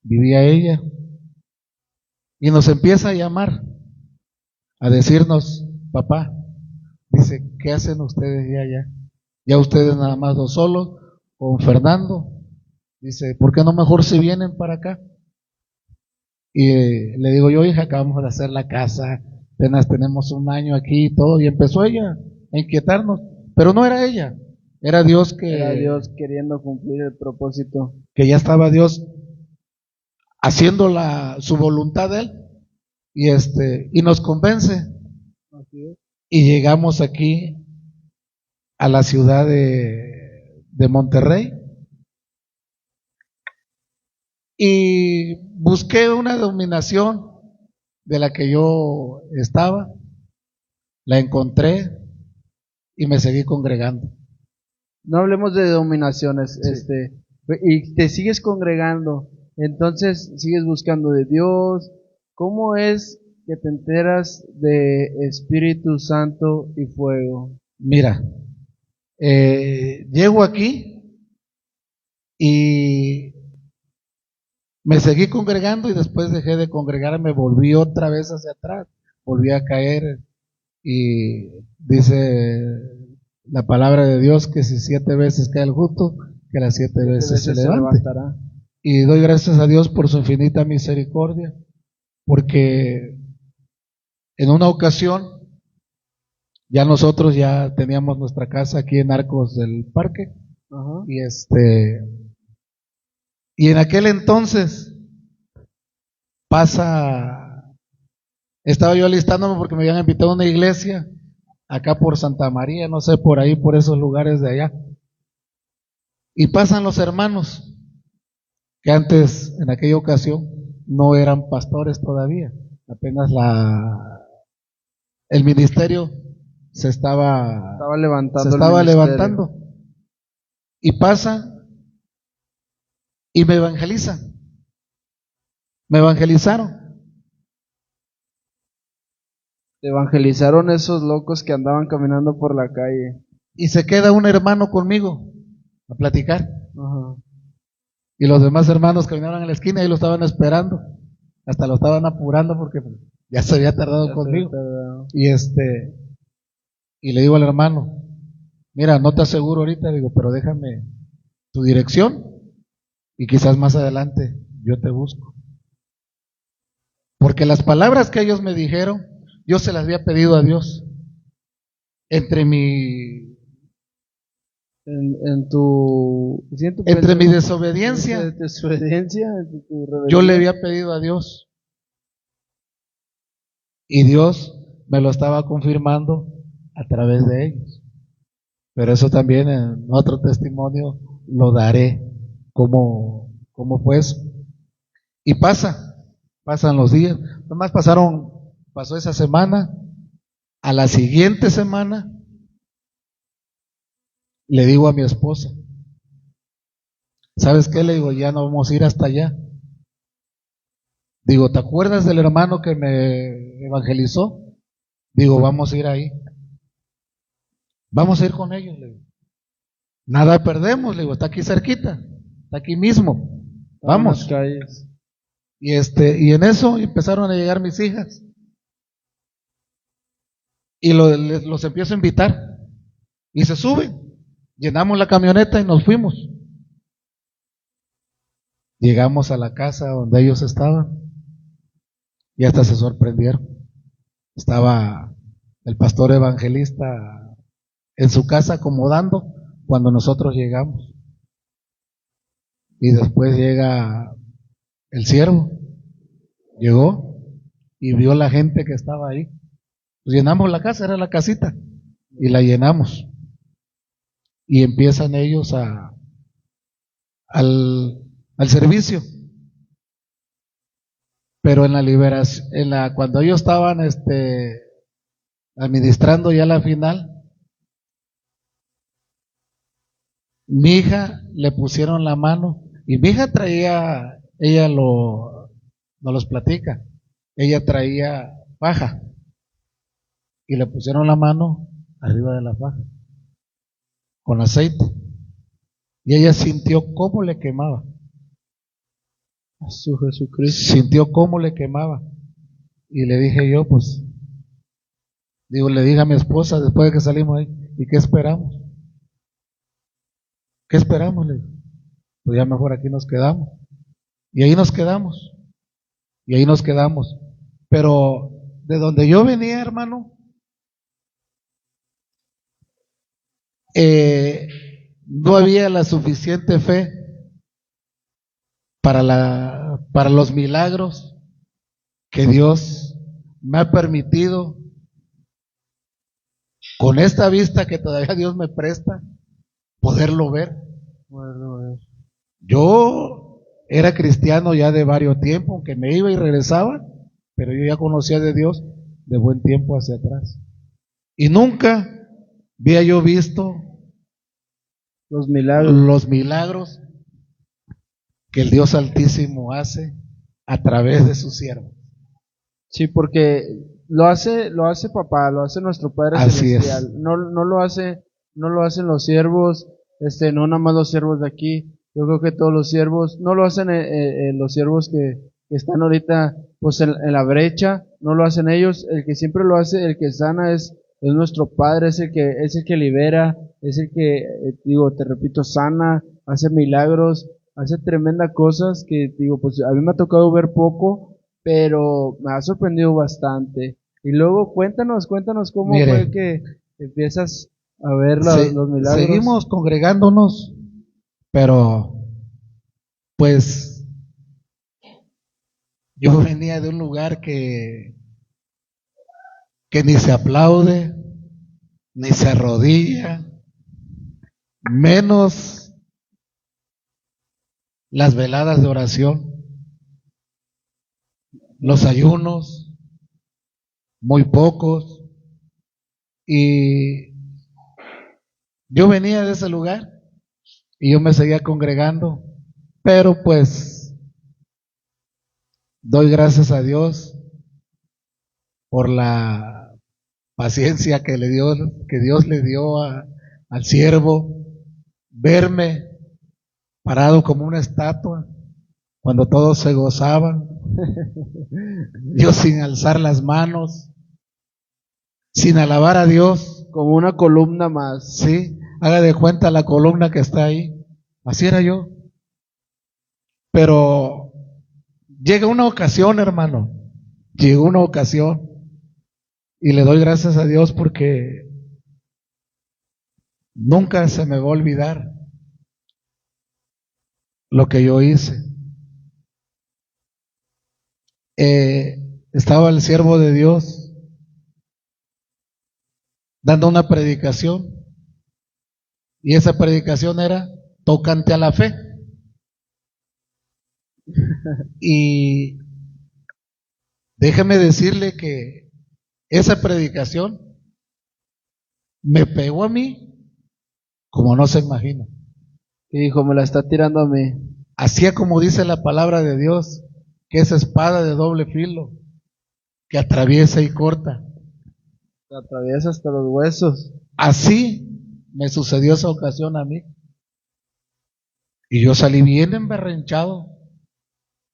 vivía ella. Y nos empieza a llamar, a decirnos, papá, dice, ¿qué hacen ustedes ya? Ya ustedes nada más dos solos, con Fernando. Dice, ¿por qué no mejor se vienen para acá? Y le digo yo, hija, acabamos de hacer la casa, apenas tenemos un año aquí y todo. Y empezó ella a inquietarnos, pero no era ella, era Dios Era Dios queriendo cumplir el propósito. que ya estaba Dios haciendo su voluntad de él, y nos convence. Así es. Y llegamos aquí a la ciudad de Monterrey, y busqué una denominación de la que yo estaba, la encontré y me seguí congregando. No hablemos de denominaciones, Sí. y te sigues congregando, entonces sigues buscando de Dios. ¿Cómo es que te enteras de Espíritu Santo y fuego? Mira, llego aquí y me seguí congregando y después dejé de congregarme, volví otra vez hacia atrás, volví a caer y dice la palabra de Dios que si 7 veces cae el justo, que las 7 7 veces se veces se levante. levantará. Y doy gracias a Dios por su infinita misericordia, porque en una ocasión ya nosotros ya teníamos nuestra casa aquí en Arcos del Parque Ajá. y en aquel entonces estaba yo alistándome porque me habían invitado a una iglesia acá por Santa María, no sé, por ahí, por esos lugares de allá. Y pasan los hermanos que antes, en aquella ocasión, no eran pastores todavía, apenas el ministerio se estaba Estaba levantando el ministerio. levantando. Y pasan y me evangelizan. Me evangelizaron. Te evangelizaron esos locos que andaban caminando por la calle. Y se queda un hermano conmigo a platicar. Ajá. Y los demás hermanos caminaron en la esquina y lo estaban esperando. Hasta lo estaban apurando porque ya se había tardado conmigo. Y le digo al hermano, mira, no te aseguro ahorita, digo, pero déjame tu dirección y quizás más adelante yo te busco. Porque las palabras que ellos me dijeron, yo se las había pedido a Dios. Entre mi desobediencia, yo le había pedido a Dios. Y Dios me lo estaba confirmando a través de ellos. Pero eso también en otro testimonio lo daré como fue eso. Y pasan los días. Nomás pasó esa semana. A la siguiente semana le digo a mi esposa, ¿sabes qué? Le digo, ya no vamos a ir hasta allá. Digo, ¿te acuerdas del hermano que me evangelizó? Digo, vamos a ir ahí. Vamos a ir con ellos, le digo. Nada perdemos, le digo, está aquí cerquita, está aquí mismo. Vamos. Y en eso empezaron a llegar mis hijas. Y los empiezo a invitar. Y se suben. Llenamos la camioneta y nos fuimos. Llegamos a la casa donde ellos estaban. Y hasta se sorprendieron. Estaba el pastor evangelista en su casa acomodando cuando nosotros llegamos. Y después llega el siervo. Llegó y vio la gente que estaba ahí. Pues llenamos la casa, era la casita. Y la llenamos. Y empiezan ellos al servicio. Pero en la liberación, cuando ellos estaban administrando ya la final, mi hija le pusieron la mano y mi hija traía, ella no los platica, ella traía faja y le pusieron la mano arriba de la faja con aceite y ella sintió cómo le quemaba. A su Jesucristo. Sintió cómo le quemaba. Y le dije yo, pues, le dije a mi esposa después de que salimos ahí, ¿y qué esperamos? ¿Qué esperamos? Le digo, pues ya mejor aquí nos quedamos. Y ahí nos quedamos. Y ahí nos quedamos. Pero de donde yo venía, hermano, no había la suficiente fe para los milagros que Dios me ha permitido con esta vista que todavía Dios me presta poderlo ver. Yo era cristiano ya de varios tiempos, aunque me iba y regresaba, pero yo ya conocía de Dios de buen tiempo hacia atrás. Y nunca había yo visto Los milagros. los milagros que el Dios Altísimo hace a través de su siervo. Sí, porque lo hace papá, lo hace nuestro Padre Así Celestial. es. No lo hacen los siervos, no nada más los siervos de aquí. Yo creo que todos los siervos, no lo hacen los siervos que están ahorita pues en la brecha, no lo hacen ellos. El que siempre lo hace, el que sana es nuestro Padre, es el que libera, es el que, te repito, sana, hace milagros, hace tremendas cosas que, pues a mí me ha tocado ver poco, pero me ha sorprendido bastante. Y luego cuéntanos cómo Mire, fue que empiezas a ver los milagros. seguimos congregándonos, pero pues yo venía de un lugar que ni se aplaude, ni se arrodilla, menos las veladas de oración, los ayunos, muy pocos. Y yo venía de ese lugar y yo me seguía congregando, pero pues doy gracias a Dios por la paciencia que Dios le dio al siervo, verme parado como una estatua cuando todos se gozaban, yo sin alzar las manos, sin alabar a Dios, Como una columna más. sí, haga de cuenta la columna que está ahí, así era yo. Pero llega una ocasión, hermano, llegó una ocasión y le doy gracias a Dios porque nunca se me va a olvidar lo que yo hice. Estaba el siervo de Dios dando una predicación y esa predicación era tocante a la fe. Y déjeme decirle que esa predicación me pegó a mí como no se imagina. Y dijo, me la está tirando a mí. Hacía como dice la palabra de Dios, que es espada de doble filo, que atraviesa y corta. La atraviesa hasta los huesos. Así me sucedió esa ocasión a mí. Y yo salí bien emberrenchado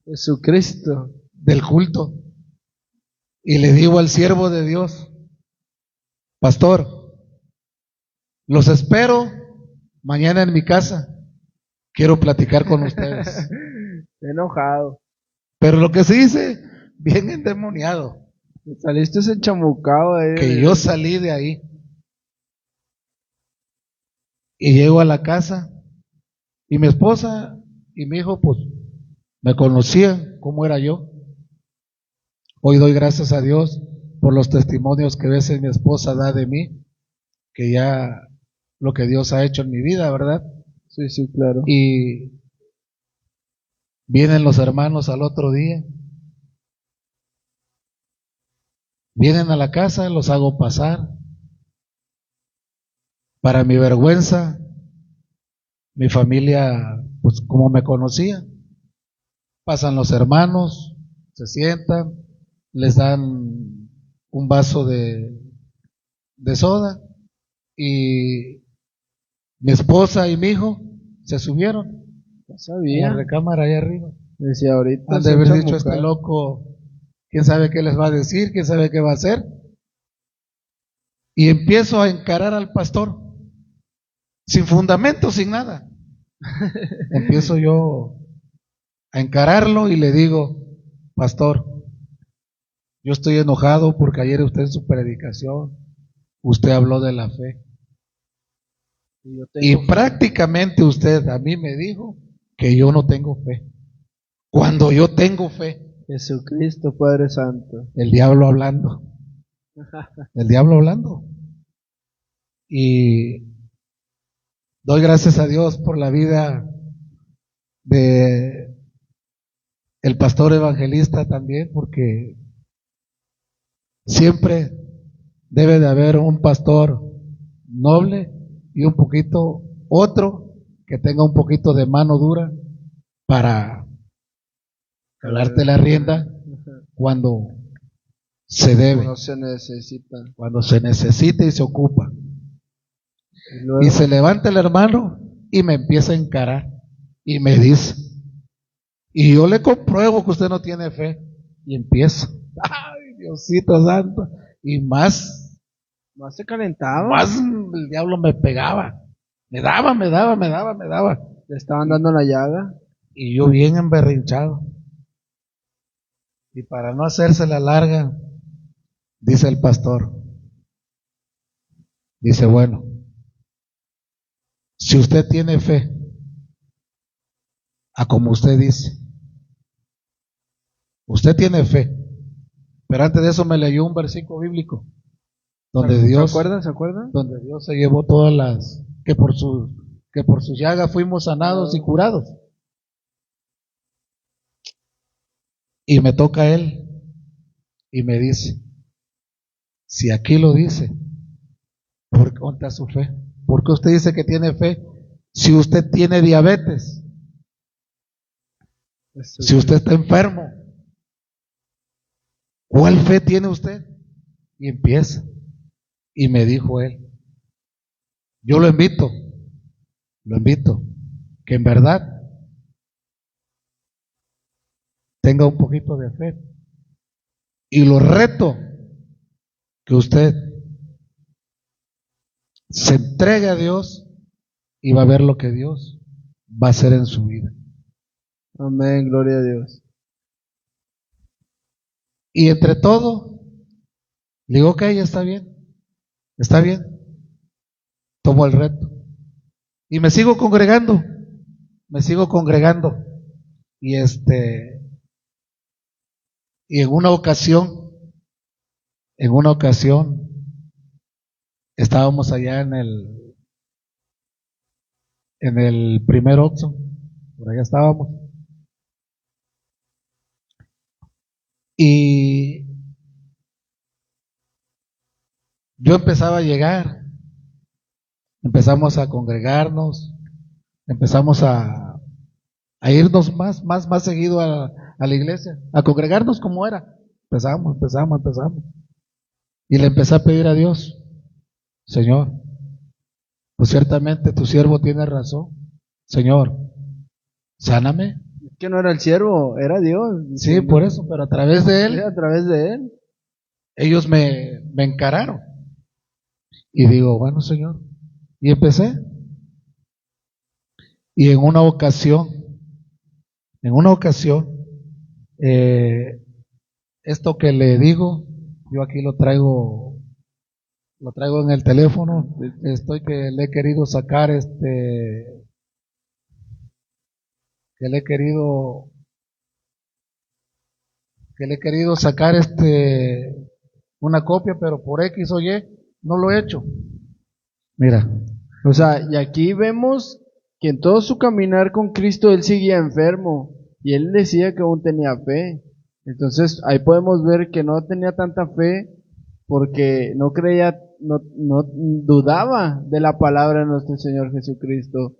Jesucristo. del culto. Y le digo al siervo de Dios, pastor, los espero mañana en mi casa. Quiero platicar con ustedes. Enojado. Pero lo que se dice, bien endemoniado, Saliste enchamucado ahí. que yo salí de ahí. Y llego a la casa y mi esposa y mi hijo pues me conocían cómo era yo. Hoy doy gracias a Dios por los testimonios que a veces mi esposa da de mí, que ya lo que Dios ha hecho en mi vida, ¿verdad? Sí, sí, claro. Y vienen los hermanos al otro día, vienen a la casa, los hago pasar. Para mi vergüenza, mi familia, pues como me conocía, pasan los hermanos, se sientan, les dan un vaso de soda y mi esposa y mi hijo se subieron Ya en sabía. la recámara allá arriba. Decía, ahorita Han de se haber echa dicho, mucar. este loco, quién sabe qué les va a decir, quién sabe qué va a hacer. Y empiezo a encarar al pastor, sin fundamento, sin nada. Empiezo yo a encararlo y le digo, pastor, yo estoy enojado porque ayer usted en su predicación, usted habló de la fe. Y prácticamente usted a mí me dijo que yo no tengo fe. Cuando yo tengo fe, Jesucristo, Padre Santo. el diablo hablando. El diablo hablando. Y doy gracias a Dios por la vida de el pastor evangelista también, porque siempre debe de haber un pastor noble y un poquito otro que tenga un poquito de mano dura para jalarte la rienda cuando se debe, No se necesita. cuando se necesita y se ocupa. Y luego, Y se levanta el hermano y me empieza a encarar y me dice, y yo le compruebo que usted no tiene fe, y empiezo, ay Diosito santo, y más se calentaba. más el diablo me pegaba, me daba, Le estaban dando la llaga. y yo bien emberrinchado. Y para no hacerse la larga, dice el pastor, dice, bueno, si usted tiene fe, a como usted dice, usted tiene fe, pero antes de eso me leyó un versículo bíblico donde Dios, ¿Se acuerda? donde Dios se llevó todas las, que por su llaga fuimos sanados y curados. Y me toca a él y me dice, si aquí lo dice, ¿por qué contra su fe? ¿Por qué usted dice que tiene fe si usted tiene diabetes? Si usted está enfermo, ¿cuál fe tiene usted? Y empieza. Y me dijo él, yo lo invito, que en verdad tenga un poquito de fe. Y lo reto que usted se entregue a Dios y va a ver lo que Dios va a hacer en su vida. Amén, gloria a Dios. Y entre todo, le digo, ok, está bien, tomo el reto. Y me sigo congregando. Y y en una ocasión, estábamos allá en el primer Oxxo, por allá estábamos. Y yo empezaba a llegar, empezamos a congregarnos, empezamos a irnos más seguido a la iglesia, a congregarnos como era. Empezamos. Y le empecé a pedir a Dios, Señor, pues ciertamente tu siervo tiene razón. Señor, sáname. Es que no era el siervo, era Dios. Sí, por eso, pero a través de él, Sí, a través de él. ellos me encararon. Y digo, bueno, Señor. Y empecé. Y en una ocasión, esto que le digo, yo aquí lo traigo en el teléfono, estoy que le he querido sacar sacar una copia, pero por X o Y no lo he hecho. Mira, O sea, y aquí vemos que en todo su caminar con Cristo él seguía enfermo y él decía que aún tenía fe. Entonces ahí podemos ver que no tenía tanta fe porque no creía, no dudaba de la palabra de nuestro Señor Jesucristo,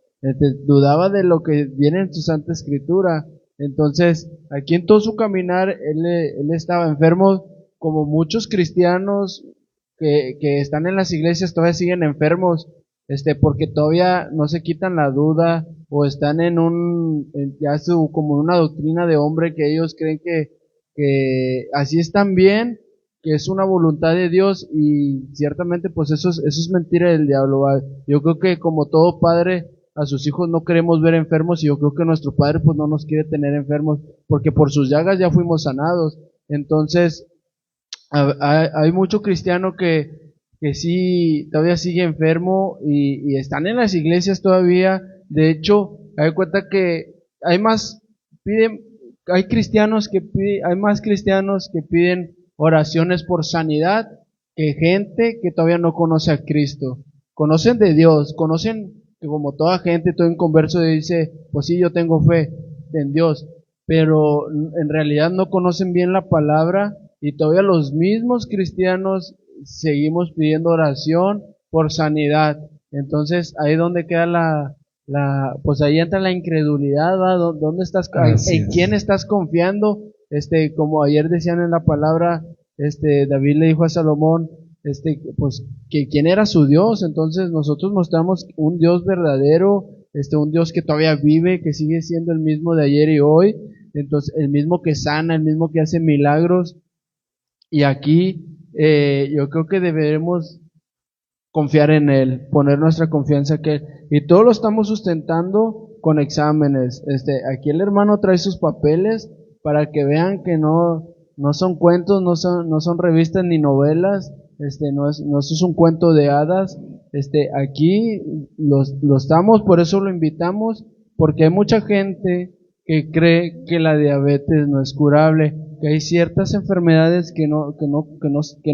dudaba de lo que viene en su Santa Escritura. Entonces aquí en todo su caminar él estaba enfermo, como muchos cristianos que están en las iglesias todavía siguen enfermos, porque todavía no se quitan la duda o están como una doctrina de hombre que ellos creen que así están bien, que es una voluntad de Dios y ciertamente pues eso es mentira del diablo, ¿va? Yo creo que como todo padre a sus hijos no queremos ver enfermos y yo creo que nuestro padre pues no nos quiere tener enfermos porque por sus llagas ya fuimos sanados. Entonces hay mucho cristiano que sí, todavía sigue enfermo y están en las iglesias todavía. De hecho, hay cuenta que hay más cristianos hay más cristianos que piden oraciones por sanidad que gente que todavía no conoce a Cristo. Conocen de Dios, conocen que como toda gente, todo inconverso dice, pues sí, yo tengo fe en Dios, pero en realidad no conocen bien la palabra y todavía los mismos cristianos seguimos pidiendo oración por sanidad. Entonces ahí donde queda pues ahí entra la incredulidad, ¿va? ¿Dónde estás, en quién estás confiando? Como ayer decían en la palabra, David le dijo a Salomón, pues que quién era su Dios. Entonces nosotros mostramos un Dios verdadero, un Dios que todavía vive, que sigue siendo el mismo de ayer y hoy, entonces el mismo que sana, el mismo que hace milagros. Y aquí yo creo que debemos confiar en Él, poner nuestra confianza en Él, y todo lo estamos sustentando con exámenes. Aquí el hermano trae sus papeles para que vean que no son cuentos, no son revistas ni novelas, no es un cuento de hadas. Aquí lo estamos, por eso lo invitamos, porque hay mucha gente que cree que la diabetes no es curable, que hay ciertas enfermedades que no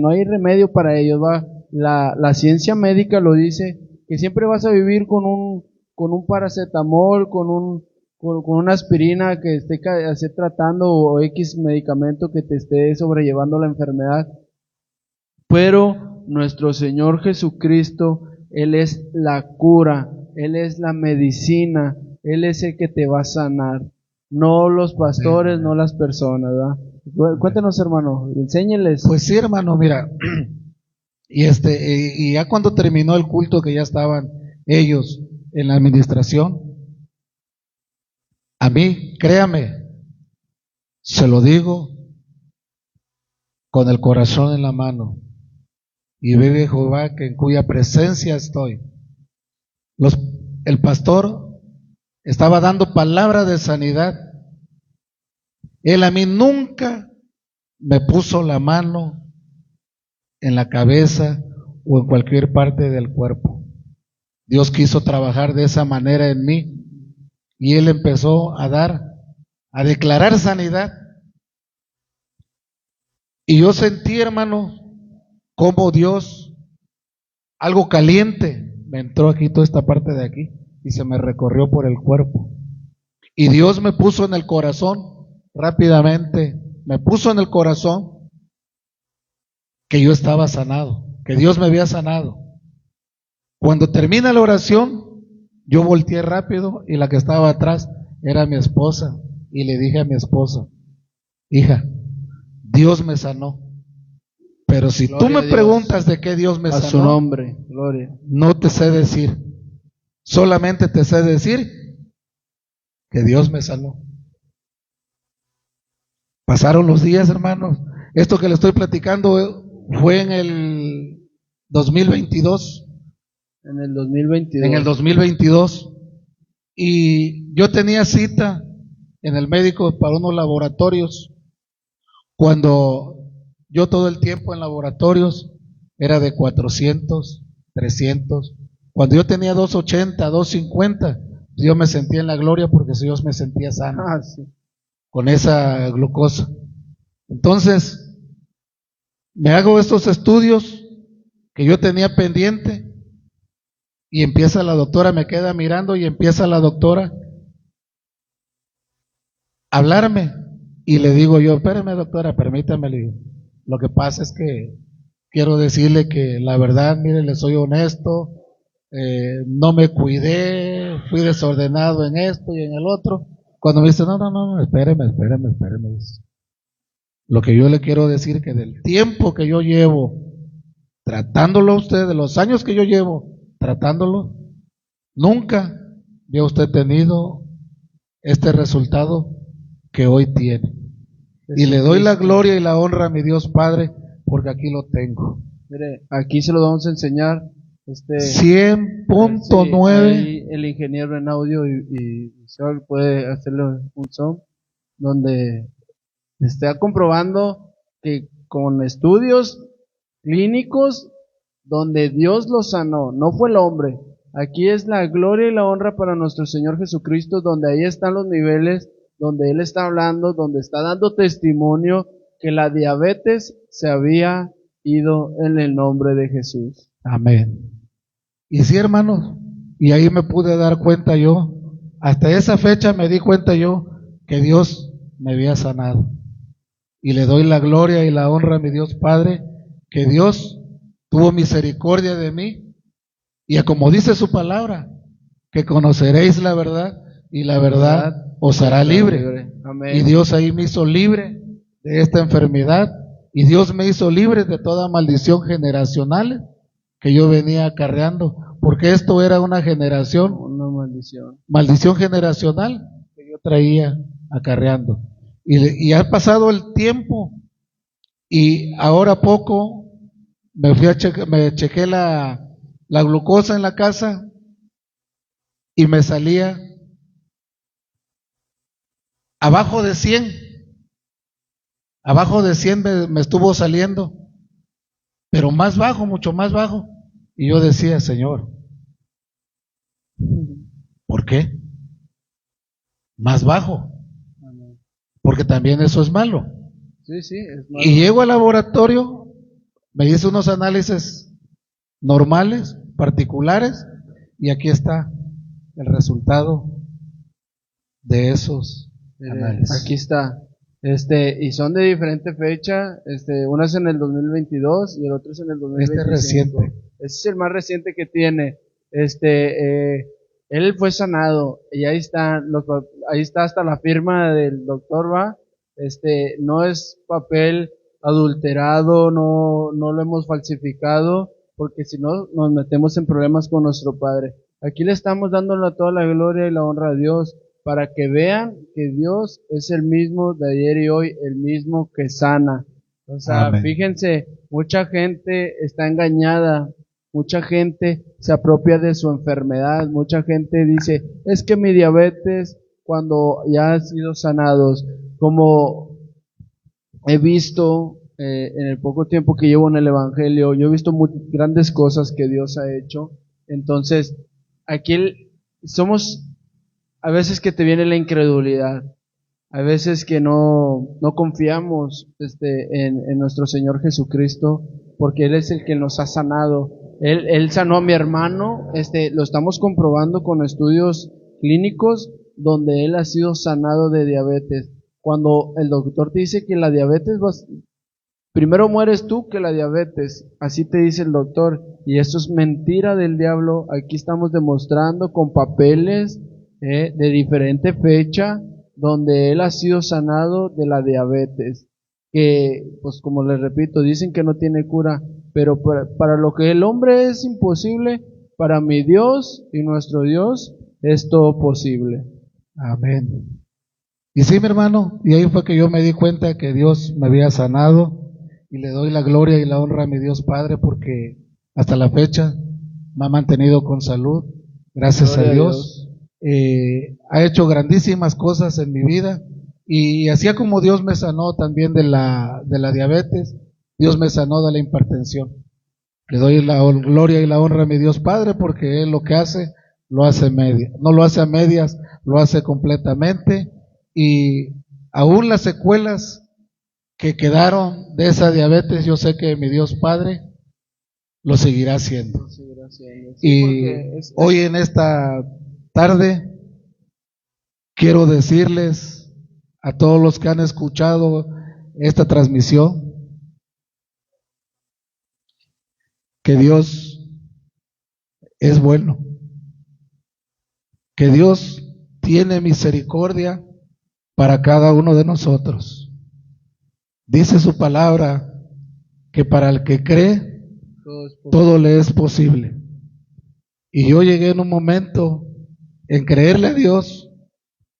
hay remedio para ellos, ¿va? La ciencia médica lo dice, que siempre vas a vivir con un paracetamol, con una aspirina que esté tratando, o X medicamento que te esté sobrellevando la enfermedad. Pero nuestro Señor Jesucristo, Él es la cura, Él es la medicina, Él es el que te va a sanar, no los pastores, no las personas, ¿verdad? Cuéntenos, hermano, enséñeles. Pues sí, hermano, mira, y ya cuando terminó el culto, que ya estaban ellos en la administración, a mí, créame, se lo digo con el corazón en la mano, y vive Jehová, que en cuya presencia estoy. El pastor estaba dando palabra de sanidad. Él a mí nunca me puso la mano en la cabeza o en cualquier parte del cuerpo. Dios quiso trabajar de esa manera en mí, y Él empezó a declarar sanidad. Y yo sentí, hermano, como Dios, algo caliente, me entró aquí, toda esta parte de aquí, y se me recorrió por el cuerpo. Y Dios me puso en el corazón, rápidamente, me puso en el corazón que yo estaba sanado, que Dios me había sanado. Cuando termina la oración, yo volteé rápido, y la que estaba atrás era mi esposa, y le dije a mi esposa: hija, Dios me sanó. Pero si tú me preguntas de qué Dios me sanó, a su nombre, gloria, no te sé decir. Solamente te sé decir que Dios me sanó. Pasaron los días, hermanos. Esto que le estoy platicando fue en el 2022. En el 2022. En el 2022. Y yo tenía cita en el médico para unos laboratorios. Cuando yo todo el tiempo en laboratorios era de 400, 300. Cuando yo tenía 280, 250, yo me sentía en la gloria, porque Dios me sentía sano sí, con esa glucosa. Entonces, me hago estos estudios que yo tenía pendiente, y empieza la doctora, me queda mirando, y empieza la doctora a hablarme, y le digo yo: espérame, doctora, permítame, le digo, lo que pasa es que quiero decirle que la verdad, mire, le soy honesto, no me cuidé, fui desordenado en esto y en el otro. Cuando me dice: no, espéreme. Lo que yo le quiero decir, que del tiempo que yo llevo tratándolo a usted, de los años que yo llevo tratándolo, nunca había usted tenido este resultado que hoy tiene. Y le doy la gloria y la honra a mi Dios Padre, porque aquí lo tengo. Mire, aquí se lo vamos a enseñar. 100.9. El ingeniero en audio y Saul puede hacerle un zoom, donde está comprobando que con estudios clínicos, donde Dios lo sanó, no fue el hombre. Aquí es la gloria y la honra para nuestro Señor Jesucristo, donde ahí están los niveles, donde Él está hablando, donde está dando testimonio que la diabetes se había ido en el nombre de Jesús. Amén. Y sí, hermanos, y ahí me pude dar cuenta yo, hasta esa fecha me di cuenta yo que Dios me había sanado. Y le doy la gloria y la honra a mi Dios Padre, que Dios tuvo misericordia de mí, y como dice su palabra, que conoceréis la verdad, y la verdad os hará libre. Amén. Y Dios ahí me hizo libre de esta enfermedad, y Dios me hizo libre de toda maldición generacional que yo venía acarreando, porque esto era una maldición generacional que yo traía acarreando. Y ha pasado el tiempo, y ahora poco me chequé la glucosa en la casa, y me salía abajo de 100. Abajo de 100 me estuvo saliendo, pero más bajo, mucho más bajo. Y yo decía, Señor, ¿por qué? Más bajo. Porque también eso es malo. Sí, es malo. Y llego al laboratorio, me hice unos análisis normales, particulares, y aquí está el resultado de esos análisis. Aquí está. Y son de diferente fecha. Uno es en el 2022 y el otro es en el 2025. Este es reciente. Este es el más reciente que tiene. Él fue sanado y ahí está hasta la firma del doctor, va. No es papel adulterado, no lo hemos falsificado, porque si no nos metemos en problemas con nuestro Padre. Aquí le estamos dando toda la gloria y la honra a Dios, para que vean que Dios es el mismo de ayer y hoy, el mismo que sana. O sea, Amén. Fíjense, mucha gente está engañada, mucha gente se apropia de su enfermedad, mucha gente dice, es que mi diabetes, cuando ya han sido sanados, como he visto en el poco tiempo que llevo en el Evangelio, yo he visto muy grandes cosas que Dios ha hecho. Entonces, aquí somos, a veces que te viene la incredulidad, a veces que no confiamos en nuestro Señor Jesucristo, porque Él es el que nos ha sanado. Él sanó a mi hermano, lo estamos comprobando con estudios clínicos donde él ha sido sanado de diabetes. Cuando el doctor te dice que la diabetes primero mueres tú que la diabetes, así te dice el doctor, y eso es mentira del diablo. Aquí estamos demostrando con papeles de diferente fecha donde él ha sido sanado de la diabetes, que pues como les repito, dicen que no tiene cura, pero para lo que el hombre es imposible, para mi Dios y nuestro Dios es todo posible. Amén. Y sí, mi hermano, y ahí fue que yo me di cuenta que Dios me había sanado, y le doy la gloria y la honra a mi Dios Padre, porque hasta la fecha me ha mantenido con salud, gracias a Dios. Ha hecho grandísimas cosas en mi vida, y así como Dios me sanó también de la diabetes, Dios me sanó de la hipertensión. Le doy la gloria y la honra a mi Dios Padre, porque Él lo que hace, lo hace no lo hace a medias, lo hace completamente, y aún las secuelas que quedaron de esa diabetes, yo sé que mi Dios Padre lo seguirá haciendo. Y hoy en esta tarde quiero decirles a todos los que han escuchado esta transmisión que Dios es bueno, que Dios tiene misericordia para cada uno de nosotros. Dice su palabra que para el que cree, todo le es posible. Y yo llegué en un momento en creerle a Dios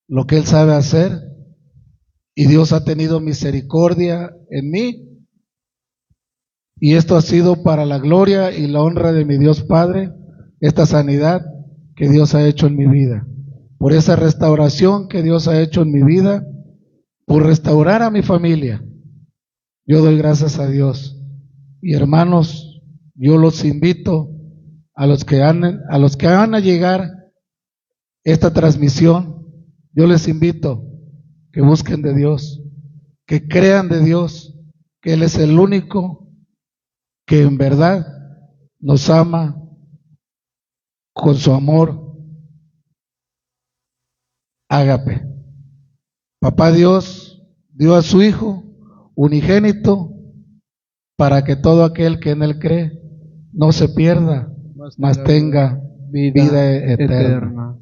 lo que Él sabe hacer, y Dios ha tenido misericordia en mí, y esto ha sido para la gloria y la honra de mi Dios Padre, esta sanidad que Dios ha hecho en mi vida, por esa restauración que Dios ha hecho en mi vida, por restaurar a mi familia. Yo doy gracias a Dios. Y hermanos, yo los invito a los que van a llegar esta transmisión, yo les invito que busquen de Dios, que crean de Dios, que Él es el único que en verdad nos ama con su amor ágape. Papá Dios, dio a su Hijo unigénito para que todo aquel que en Él cree no se pierda, mas tenga vida eterna.